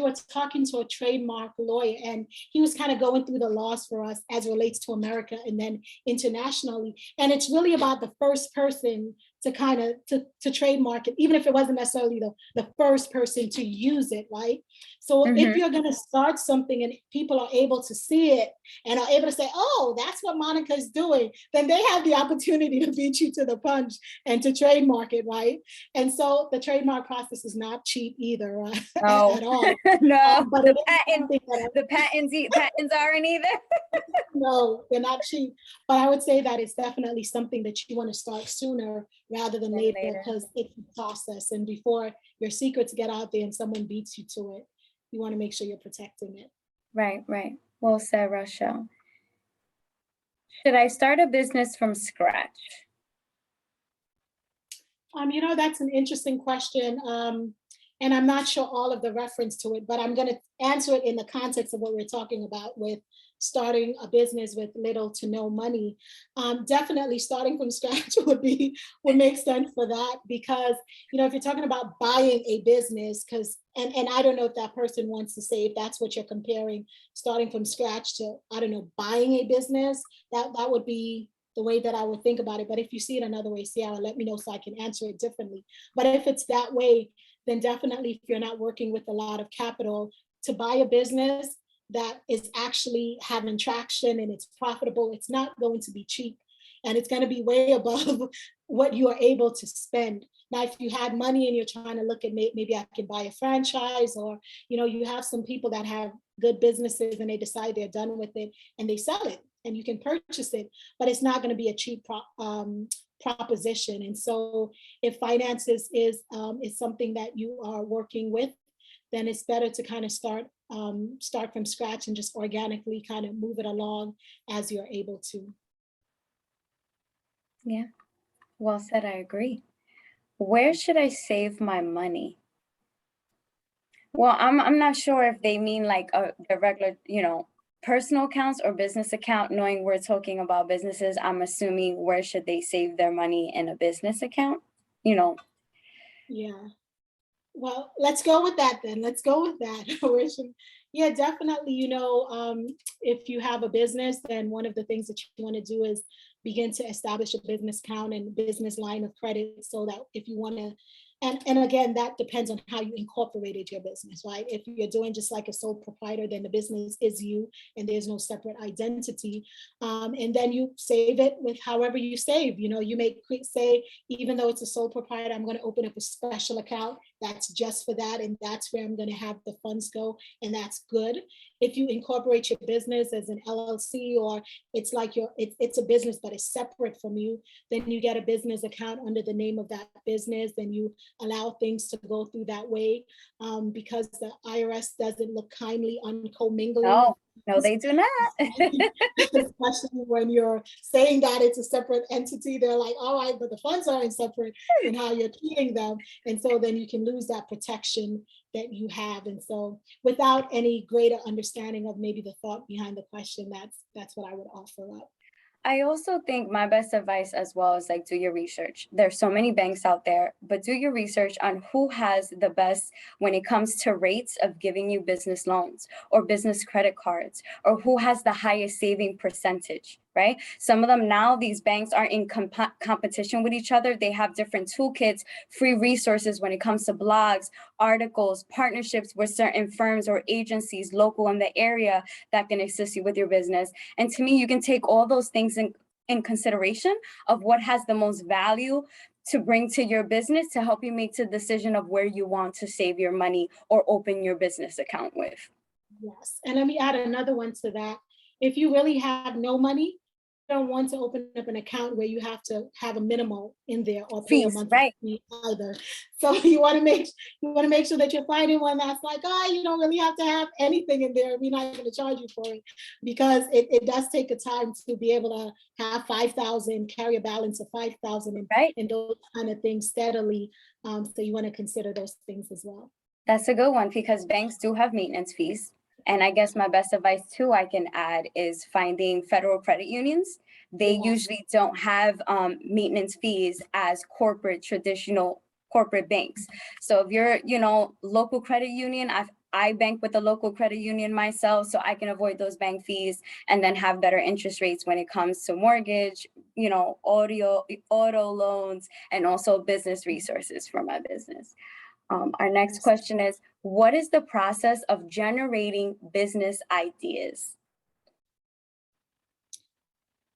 were talking to a trademark lawyer, and he was kind of going through the laws for us as it relates to America and then internationally. And it's really about the first person to kind of to trademark it, even if it wasn't necessarily the first person to use it, right? So if you're going to start something and people are able to see it and are able to say, oh, that's what Monica is doing, then they have the opportunity to beat you to the punch and to trademark it, right? And so the trademark process is not cheap either, right? No. At all. No, But the patents aren't either. No, they're not cheap. But I would say that it's definitely something that you want to start sooner rather than later, because it's a process. And before your secrets get out there and someone beats you to it, you want to make sure you're protecting it. Right, right. Well said, Rochelle. Should I start a business from scratch? That's an interesting question. And I'm not sure all of the reference to it, but I'm going to answer it in the context of what we're talking about with starting a business with little to no money. Definitely starting from scratch would make sense for that, because if you're talking about buying a business, and I don't know if that person wants to say if that's what you're comparing, starting from scratch to, I don't know, buying a business, that would be the way that I would think about it. But if you see it another way, Ciara, let me know so I can answer it differently. But if it's that way, then definitely if you're not working with a lot of capital to buy a business that is actually having traction and it's profitable, it's not going to be cheap. And it's going to be way above what you are able to spend. Now, if you had money and you're trying to look at maybe I can buy a franchise, or you have some people that have good businesses and they decide they're done with it and they sell it and you can purchase it, but it's not going to be a cheap proposition. And so if finances is something that you are working with, then it's better to kind of start from scratch and just organically kind of move it along as you're able to. Yeah, well said, I agree. Where should I save my money? Well, I'm not sure if they mean like the regular, personal accounts or business account. Knowing we're talking about businesses, I'm assuming where should they save their money in a business account? Yeah. Well, let's go with that then. Let's go with that. Yeah, definitely. If you have a business, then one of the things that you want to do is begin to establish a business account and business line of credit, so that if you want to, and again, that depends on how you incorporated your business, right? If you're doing just like a sole proprietor, then the business is you and there's no separate identity. And then you save it with however you save. You may say, even though it's a sole proprietor, I'm going to open up a special account that's just for that, and that's where I'm going to have the funds go, and that's good. If you incorporate your business as an LLC, or it's like it's a business but it's separate from you, then you get a business account under the name of that business, and you allow things to go through that way, because the IRS doesn't look kindly on commingling. No, they do not. Especially when you're saying that it's a separate entity, they're like, all right, but the funds aren't separate in how you're treating them. And so then you can lose that protection that you have. And so without any greater understanding of maybe the thought behind the question, that's what I would offer up. I also think my best advice as well is like, do your research. There's so many banks out there, but do your research on who has the best when it comes to rates of giving you business loans or business credit cards, or who has the highest saving percentage, right? Some of them now, these banks are in competition with each other. They have different toolkits, free resources when it comes to blogs, articles, partnerships with certain firms or agencies local in the area that can assist you with your business. And to me, you can take all those things in consideration of what has the most value to bring to your business to help you make the decision of where you want to save your money or open your business account with. Yes. And let me add another one to that. If you really have no money, don't want to open up an account where you have to have a minimal in there or pay a Fees, monthly right? fee either. So you want to make sure that you're finding one that's like, oh, you don't really have to have anything in there. We're not going to charge you for it, because it does take a time to be able to have 5,000, carry a balance of 5,000, Right. and those kind of things steadily. So you want to consider those things as well. That's a good one, because banks do have maintenance fees. And I guess my best advice too I can add is finding federal credit unions. They Yeah. usually don't have maintenance fees as traditional corporate banks. So if you're, local credit union, I bank with a local credit union myself, so I can avoid those bank fees and then have better interest rates when it comes to mortgage, auto loans, and also business resources for my business. Our next question is, what is the process of generating business ideas?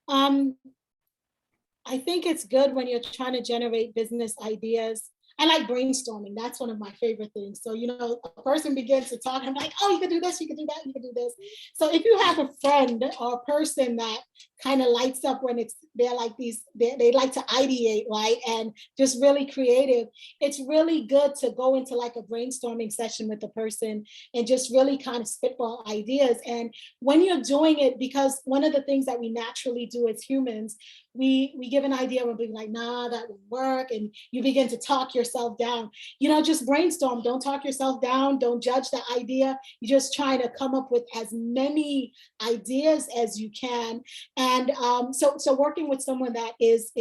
I think it's good when you're trying to generate business ideas. I like brainstorming. That's one of my favorite things. So, a person begins to talk, I'm like, oh, you can do this, you can do that, you can do this. So if you have a friend or a person that kind of lights up when they're like they like to ideate, right? And just really creative, it's really good to go into like a brainstorming session with the person and just really kind of spitball ideas. And when you're doing it, because one of the things that we naturally do as humans, we give an idea and we're like, nah, that won't work. And you begin to talk yourself down. Just brainstorm. Don't talk yourself down. Don't judge the idea. You're just trying to come up with as many ideas as you can. And so working with someone that is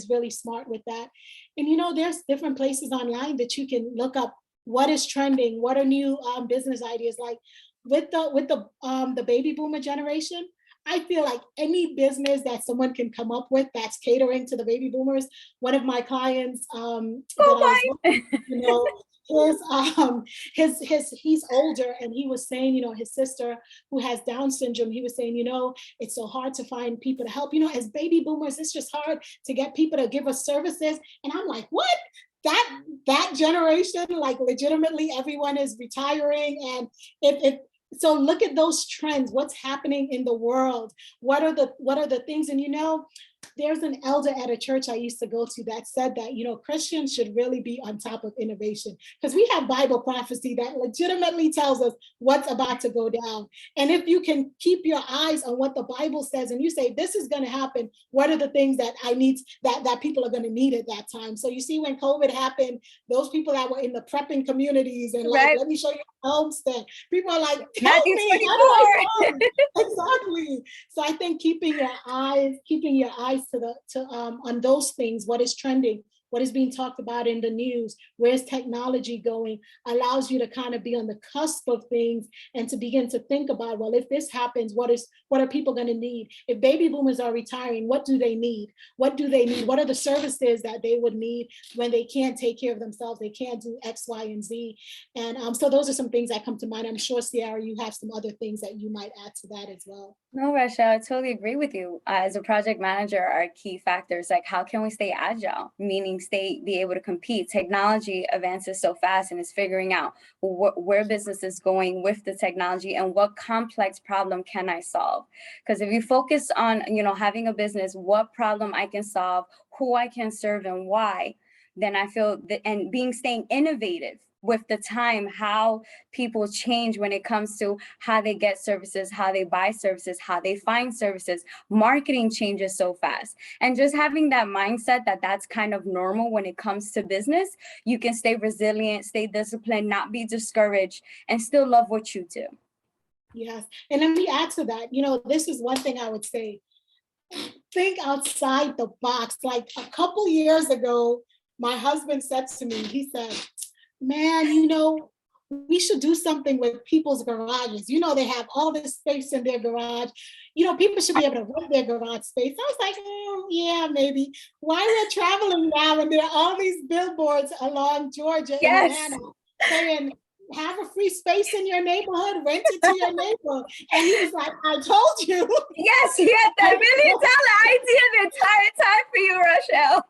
really smart with that. And there's different places online that you can look up what is trending, what are new business ideas. Like with the baby boomer generation, I feel like any business that someone can come up with that's catering to the baby boomers. One of my clients that I was working with, he's older, and he was saying, his sister who has Down syndrome, he was saying, it's so hard to find people to help. As baby boomers, it's just hard to get people to give us services. And I'm like, what? That generation, like legitimately everyone is retiring. And so look at those trends. What's happening in the world? What are the things? And there's an elder at a church I used to go to that said that Christians should really be on top of innovation, because we have Bible prophecy that legitimately tells us what's about to go down. And if you can keep your eyes on what the Bible says, and you say this is going to happen, what are the things that I need that people are going to need at that time? So you see, when COVID happened, those people that were in the prepping communities and like, Right. let me show you a homestead, people are like, help Matthew me, 24. how do I farm? Exactly. So I think keeping your eyes on those things, what is trending, what is being talked about in the news, where's technology going, allows you to kind of be on the cusp of things and to begin to think about, well, if this happens, what are people going to need? If baby boomers are retiring, what do they need? What do they need? What are the services that they would need when they can't take care of themselves? They can't do X, Y, and Z. And so those are some things that come to mind. I'm sure, Ciara, you have some other things that you might add to that as well. No, Rachel, I totally agree with you. As a project manager, our key factors, like how can we stay agile, meaning be able to compete. Technology advances so fast and is figuring out where business is going with the technology and what complex problem can I solve. Because if you focus on, having a business, what problem I can solve, who I can serve and why, then I feel that, and staying innovative with the time, how people change when it comes to how they get services, how they buy services, how they find services. Marketing changes so fast. And just having that mindset that that's kind of normal when it comes to business, you can stay resilient, stay disciplined, not be discouraged, and still love what you do. Yes. And let me add to that, this is one thing I would say. Think outside the box. Like a couple years ago, my husband said to me, he said, man, we should do something with people's garages. They have all this space in their garage. People should be able to rent their garage space. I was like, yeah, maybe. Why we're traveling now and there are all these billboards along Georgia and Atlanta saying, have a free space in your neighborhood, rent it to your neighbor. And he was like, I told you. Yes, he had that $1 million idea the entire time for you, Rochelle.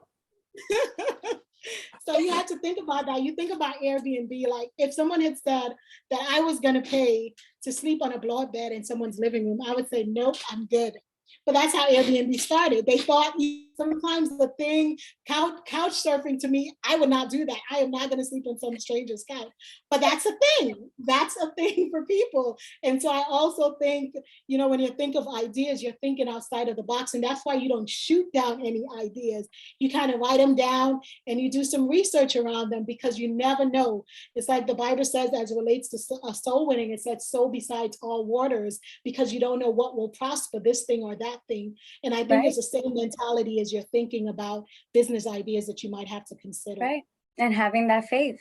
So you have to think about that. You think about Airbnb, like if someone had said that I was going to pay to sleep on a blow bed in someone's living room, I would say, nope, I'm good. But that's how Airbnb started. They thought sometimes the thing, couch surfing to me, I would not do that. I am not going to sleep on some stranger's couch. But that's a thing. That's a thing for people. And so I also think, you know, when you think of ideas, you're thinking outside of the box. And that's why you don't shoot down any ideas. You kind of write them down and you do some research around them, because you never know. It's like the Bible says, as it relates to soul winning, it says, sow besides all waters, because you don't know what will prosper, this thing or that thing. And I think Right. it's the same mentality as you're thinking about business ideas that you might have to consider. Right. And having faith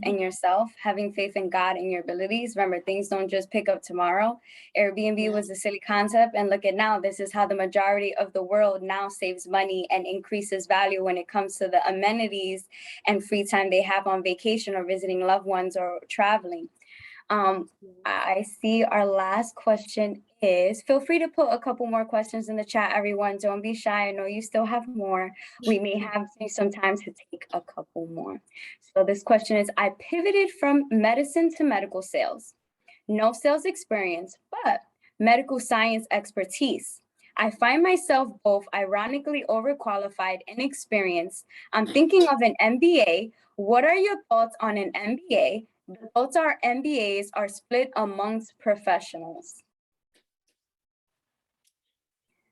in yourself, having faith in God and your abilities. Remember, things don't just pick up tomorrow. Airbnb was a silly concept. And look at now, this is how the majority of the world now saves money and increases value when it comes to the amenities and free time they have on vacation or visiting loved ones or traveling. I see our last question is, feel free to put a couple more questions in the chat, everyone. Don't be shy. I know you still have more. We may have some time to take a couple more. So this question is, I pivoted from medicine to medical sales. No sales experience, but medical science expertise. I find myself both ironically overqualified and experienced. I'm thinking of an MBA. What are your thoughts on an MBA? Both our MBAs are split amongst professionals.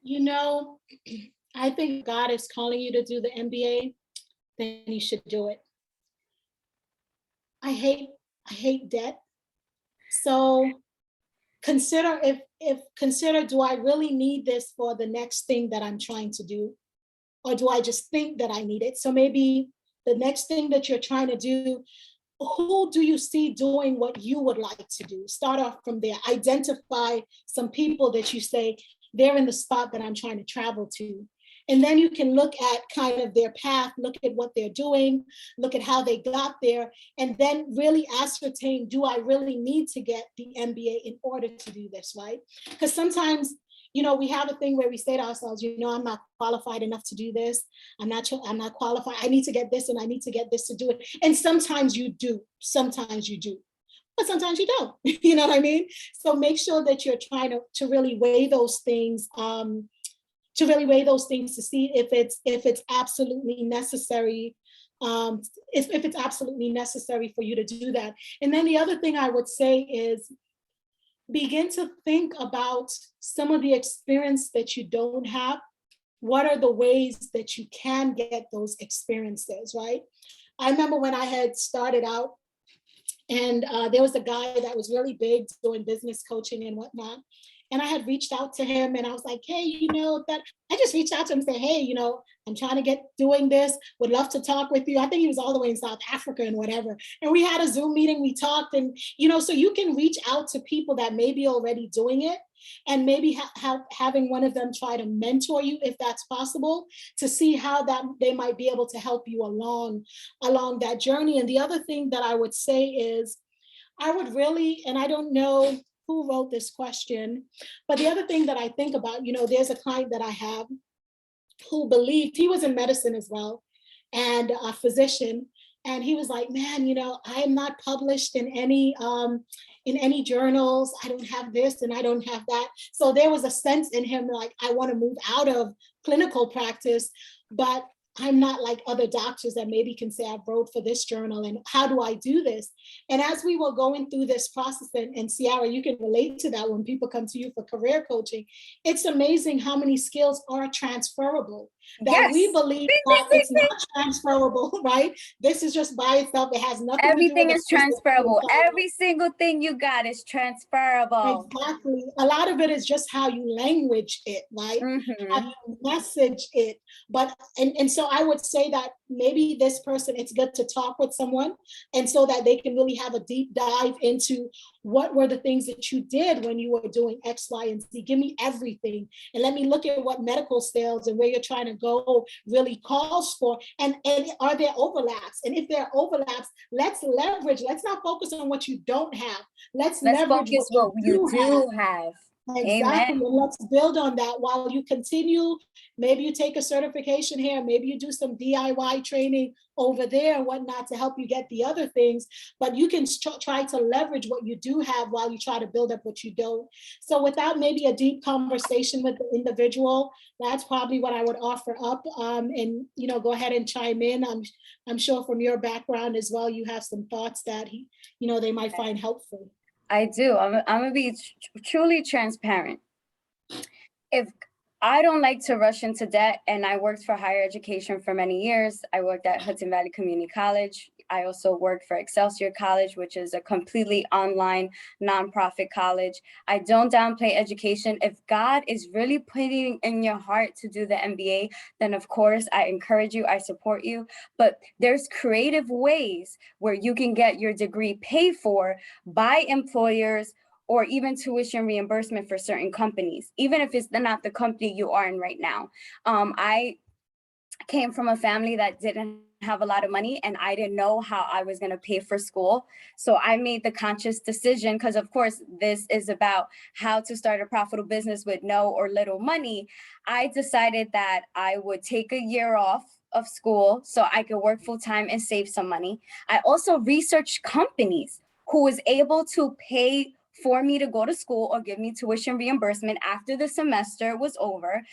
You know, I think God is calling you to do the MBA, then you should do it. I hate debt. So consider consider, do I really need this for the next thing that I'm trying to do? Or do I just think that I need it? So maybe the next thing that you're trying to do, who do you see doing what you would like to do? Start off from there. Identify some people that you say, they're in the spot that I'm trying to travel to. And then you can look at kind of their path, look at what they're doing, look at how they got there, and then really ascertain, do I really need to get the MBA in order to do this, right? Because sometimes, you know, we have a thing where we say to ourselves, you know, I'm not qualified enough to do this. I'm not qualified. I need to get this and I need to get this to do it. And sometimes you do, but sometimes you don't, you know what I mean? So make sure that you're trying to really weigh those things, to see if it's absolutely necessary, if it's absolutely necessary for you to do that. And then the other thing I would say is, begin to think about some of the experience that you don't have. What are the ways that you can get those experiences, right? I remember when I had started out, and there was a guy that was really big doing business coaching and whatnot. And I had reached out to him and I was like, hey, you know, that I just reached out to him and said, hey, you know, I'm trying to get doing this, would love to talk with you. I think he was all the way in South Africa and whatever. And we had a Zoom meeting, we talked, and, you know, so you can reach out to people that may be already doing it, and maybe having one of them try to mentor you, if that's possible, to see how that they might be able to help you along that journey. And the other thing that I would say is, I would really, and I don't know who wrote this question, but the other thing that I think about, you know, there's a client that I have who believed, he was in medicine as well, and a physician, and he was like, man, you know, I am not published in any journals. I don't have this and I don't have that. So there was a sense in him like, I want to move out of clinical practice, but I'm not like other doctors that maybe can say I wrote for this journal, and how do I do this? And as we were going through this process, and Ciara, you can relate to that when people come to you for career coaching, it's amazing how many skills are transferable that we believe that it's not transferable, right? This is just by itself. It has nothing Everything to do with is transferable. Every single thing you got is transferable. Exactly. A lot of it is just how you language it, right? How you message it. But and so I would say that maybe this person, it's good to talk with someone, and so that they can really have a deep dive into what were the things that you did when you were doing X, Y, and Z. Give me everything, and let me look at what medical sales and where you're trying to go really calls for, and are there overlaps? And if there are overlaps, let's leverage. Let's not focus on what you don't have. Let's leverage focus what you do have. Exactly. Amen. And let's build on that while you continue. Maybe you take a certification here, maybe you do some DIY training over there and whatnot to help you get the other things, but you can try to leverage what you do have while you try to build up what you don't. So without maybe a deep conversation with the individual, that's probably what I would offer up. And go ahead and chime in. I'm sure from your background as well, you have some thoughts that they might find helpful. I do. I'm gonna be truly transparent. If I don't like to rush into debt, and I worked for higher education for many years. I worked at Hudson Valley Community College. I also worked for Excelsior College, which is a completely online nonprofit college. I don't downplay education. If God is really putting in your heart to do the MBA, then of course I encourage you, I support you. But there's creative ways where you can get your degree paid for by employers, or even tuition reimbursement for certain companies, even if it's not the company you are in right now. I came from a family that didn't have a lot of money, and I didn't know how I was going to pay for school. So I made the conscious decision, because of course this is about how to start a profitable business with no or little money. I decided that I would take a year off of school so I could work full time and save some money. I also researched companies who was able to pay for me to go to school or give me tuition reimbursement after the semester was over.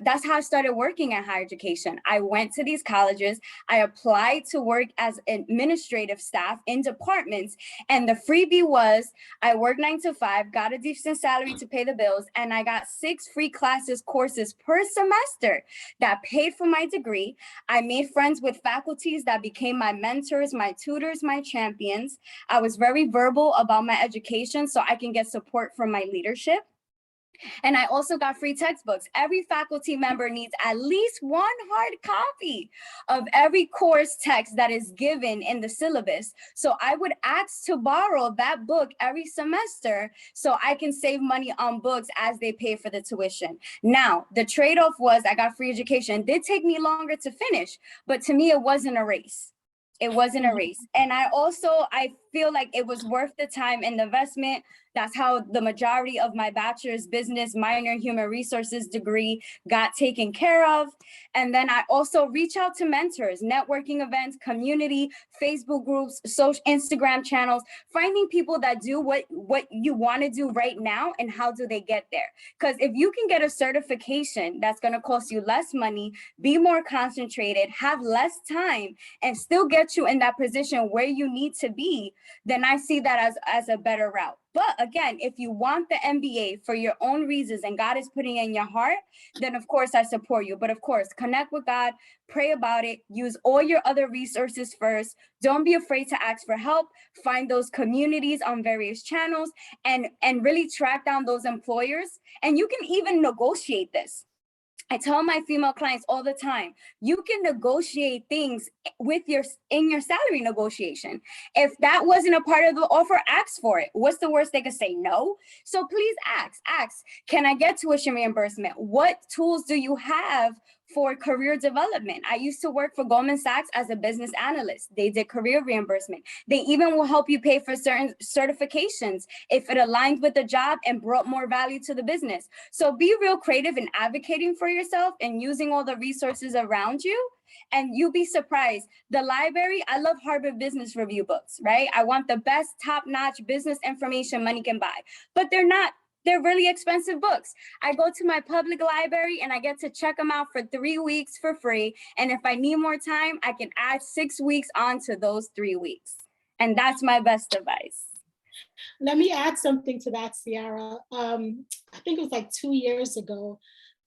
That's how I started working at higher education. I went to these colleges, I applied to work as administrative staff in departments, and the freebie was I worked 9 to 5, got a decent salary to pay the bills, and I got 6 free courses per semester that paid for my degree. I made friends with faculties that became my mentors, my tutors, my champions. I was very verbal about my education so I can get support from my leadership. And I also got free textbooks. Every faculty member needs at least one hard copy of every course text that is given in the syllabus. So I would ask to borrow that book every semester so I can save money on books as they pay for the tuition. Now, the trade-off was I got free education. It did take me longer to finish, but to me, it wasn't a race. It wasn't a race. And I feel like it was worth the time and the investment. That's how the majority of my bachelor's business minor human resources degree got taken care of. And then I also reach out to mentors, networking events, community, Facebook groups, social Instagram channels, finding people that do what you want to do right now and how do they get there. Because if you can get a certification that's going to cost you less money, be more concentrated, have less time, and still get you in that position where you need to be, then I see that as a better route. But again, if you want the MBA for your own reasons and God is putting it in your heart, then of course I support you. But of course, connect with God, pray about it, use all your other resources first. Don't be afraid to ask for help. Find those communities on various channels and really track down those employers. And you can even negotiate this. I tell my female clients all the time, you can negotiate things in your salary negotiation. If that wasn't a part of the offer, ask for it. What's the worst they could say? No. So please ask, can I get tuition reimbursement? What tools do you have for career development? I used to work for Goldman Sachs as a business analyst. They did career reimbursement. They even will help you pay for certain certifications if it aligned with the job and brought more value to the business. So be real creative in advocating for yourself and using all the resources around you. And you'll be surprised. The library, I love Harvard Business Review books, right? I want the best top-notch business information money can buy, but they're really expensive books. I go to my public library and I get to check them out for 3 weeks for free. And if I need more time, I can add 6 weeks onto those 3 weeks. And that's my best advice. Let me add something to that, Ciara. I think it was like 2 years ago.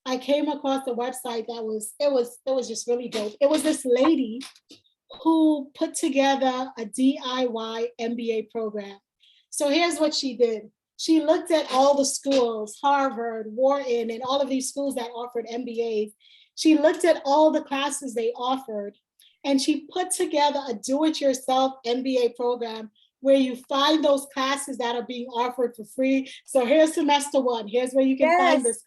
I came across a website that was just really dope. It was this lady who put together a DIY MBA program. So here's what she did. She looked at all the schools, Harvard, Wharton, and all of these schools that offered MBAs. She looked at all the classes they offered, and she put together a do-it-yourself MBA program where you find those classes that are being offered for free. So here's semester 1. Here's where you can find this.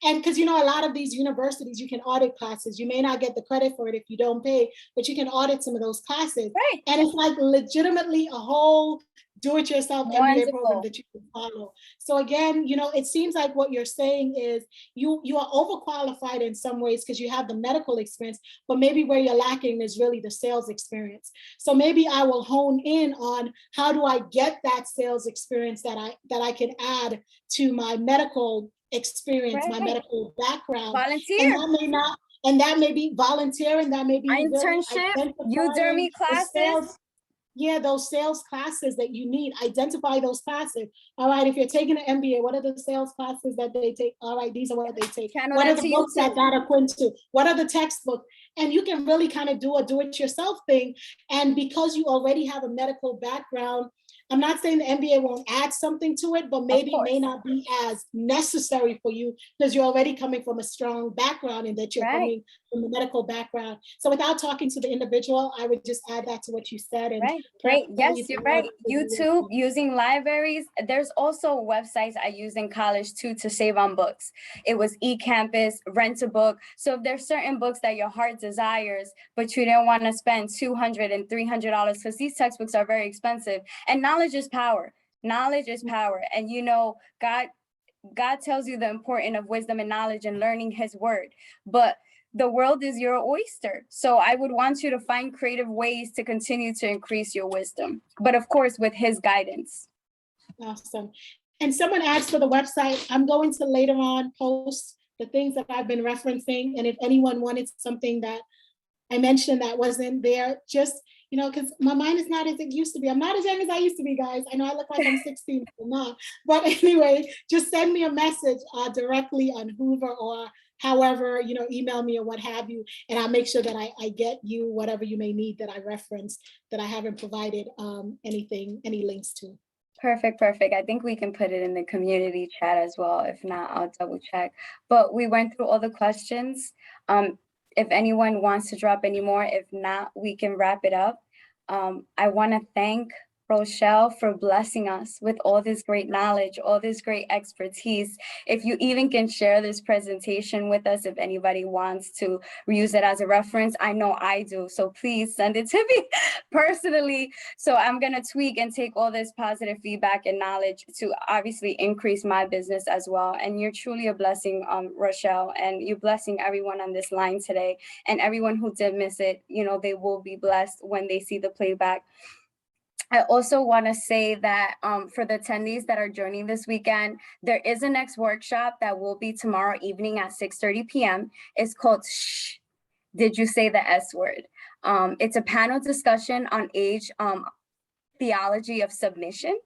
And because, you know, a lot of these universities, you can audit classes. You may not get the credit for it if you don't pay, but you can audit some of those classes. Right. And it's like legitimately a whole do-it-yourself MBA program that you can follow. So again, you know, it seems like what you're saying is you are overqualified in some ways because you have the medical experience, but maybe where you're lacking is really the sales experience. So maybe I will hone in on how do I get that sales experience that I can add to my medical experience, my medical background. Volunteer. And that may be volunteering, that may be internship, Udemy classes. Yeah, those sales classes that you need, identify those classes. All right, if you're taking an MBA, what are the sales classes that they take? All right, these are what they take. What are the books that equipped to? What are the textbooks? And you can really kind of do a do-it-yourself thing. And because you already have a medical background, I'm not saying the MBA won't add something to it, but maybe it may not be as necessary for you because you're already coming from a strong background and that you're coming from a medical background. So without talking to the individual, I would just add that to what you said. And great. Yes, you're right. YouTube, using libraries. There's also websites I used in college too to save on books. It was eCampus, Rent a Book. So if there's certain books that your heart desires, but you don't want to spend $200 and $300 because these textbooks are very expensive. And knowledge is power. Knowledge is power. And you know, God tells you the importance of wisdom and knowledge and learning his word. But the world is your oyster. So I would want you to find creative ways to continue to increase your wisdom, but of course, with his guidance. Awesome. And someone asked for the website. I'm going to later on post the things that I've been referencing. And if anyone wanted something that I mentioned that wasn't there, just, you know, because my mind is not as it used to be. I'm not as young as I used to be, guys. I know I look like I'm 16, but I'm not. But anyway, just send me a message directly on Hoover or however, you know, email me or what have you, and I'll make sure that I get you whatever you may need that I referenced that I haven't provided any links to. Perfect. I think we can put it in the community chat as well. If not, I'll double check. But we went through all the questions. If anyone wants to drop any more, if not, we can wrap it up. I want to thank Rochelle for blessing us with all this great knowledge, all this great expertise. If you even can share this presentation with us, if anybody wants to use it as a reference, I know I do. So please send it to me personally. So I'm going to tweak and take all this positive feedback and knowledge to obviously increase my business as well. And you're truly a blessing, Rochelle, and you're blessing everyone on this line today. And everyone who did miss it, you know, they will be blessed when they see the playback. I also want to say that for the attendees that are joining this weekend, there is a next workshop that will be tomorrow evening at 6:30 p.m. It's called Shh, Did You Say the S Word? It's a panel discussion on age theology of submission.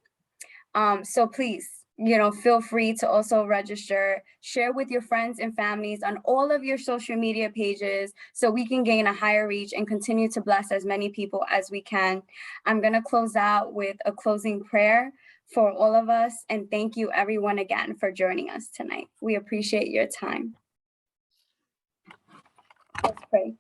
So please, you know, feel free to also register, share with your friends and families on all of your social media pages so we can gain a higher reach and continue to bless as many people as we can. I'm going to close out with a closing prayer for all of us. And thank you everyone again for joining us tonight. We appreciate your time. Let's pray.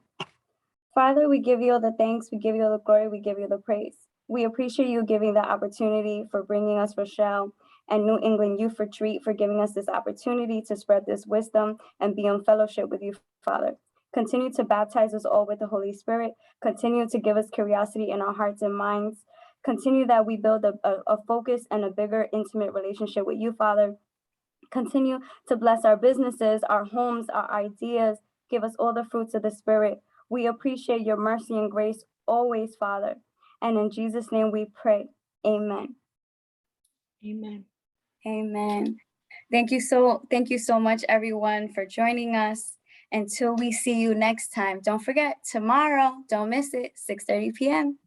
Father, we give you all the thanks, we give you all the glory, we give you the praise. We appreciate you giving the opportunity for bringing us Rochelle and New England Youth Retreat, for giving us this opportunity to spread this wisdom and be in fellowship with you, Father. Continue to baptize us all with the Holy Spirit. Continue to give us curiosity in our hearts and minds. Continue that we build a focus and a bigger, intimate relationship with you, Father. Continue to bless our businesses, our homes, our ideas. Give us all the fruits of the Spirit. We appreciate your mercy and grace always, Father. And in Jesus' name we pray. Amen. Amen. Amen. Thank you so much, everyone, for joining us. Until we see you next time, don't forget, tomorrow, don't miss it, 6:30 p.m.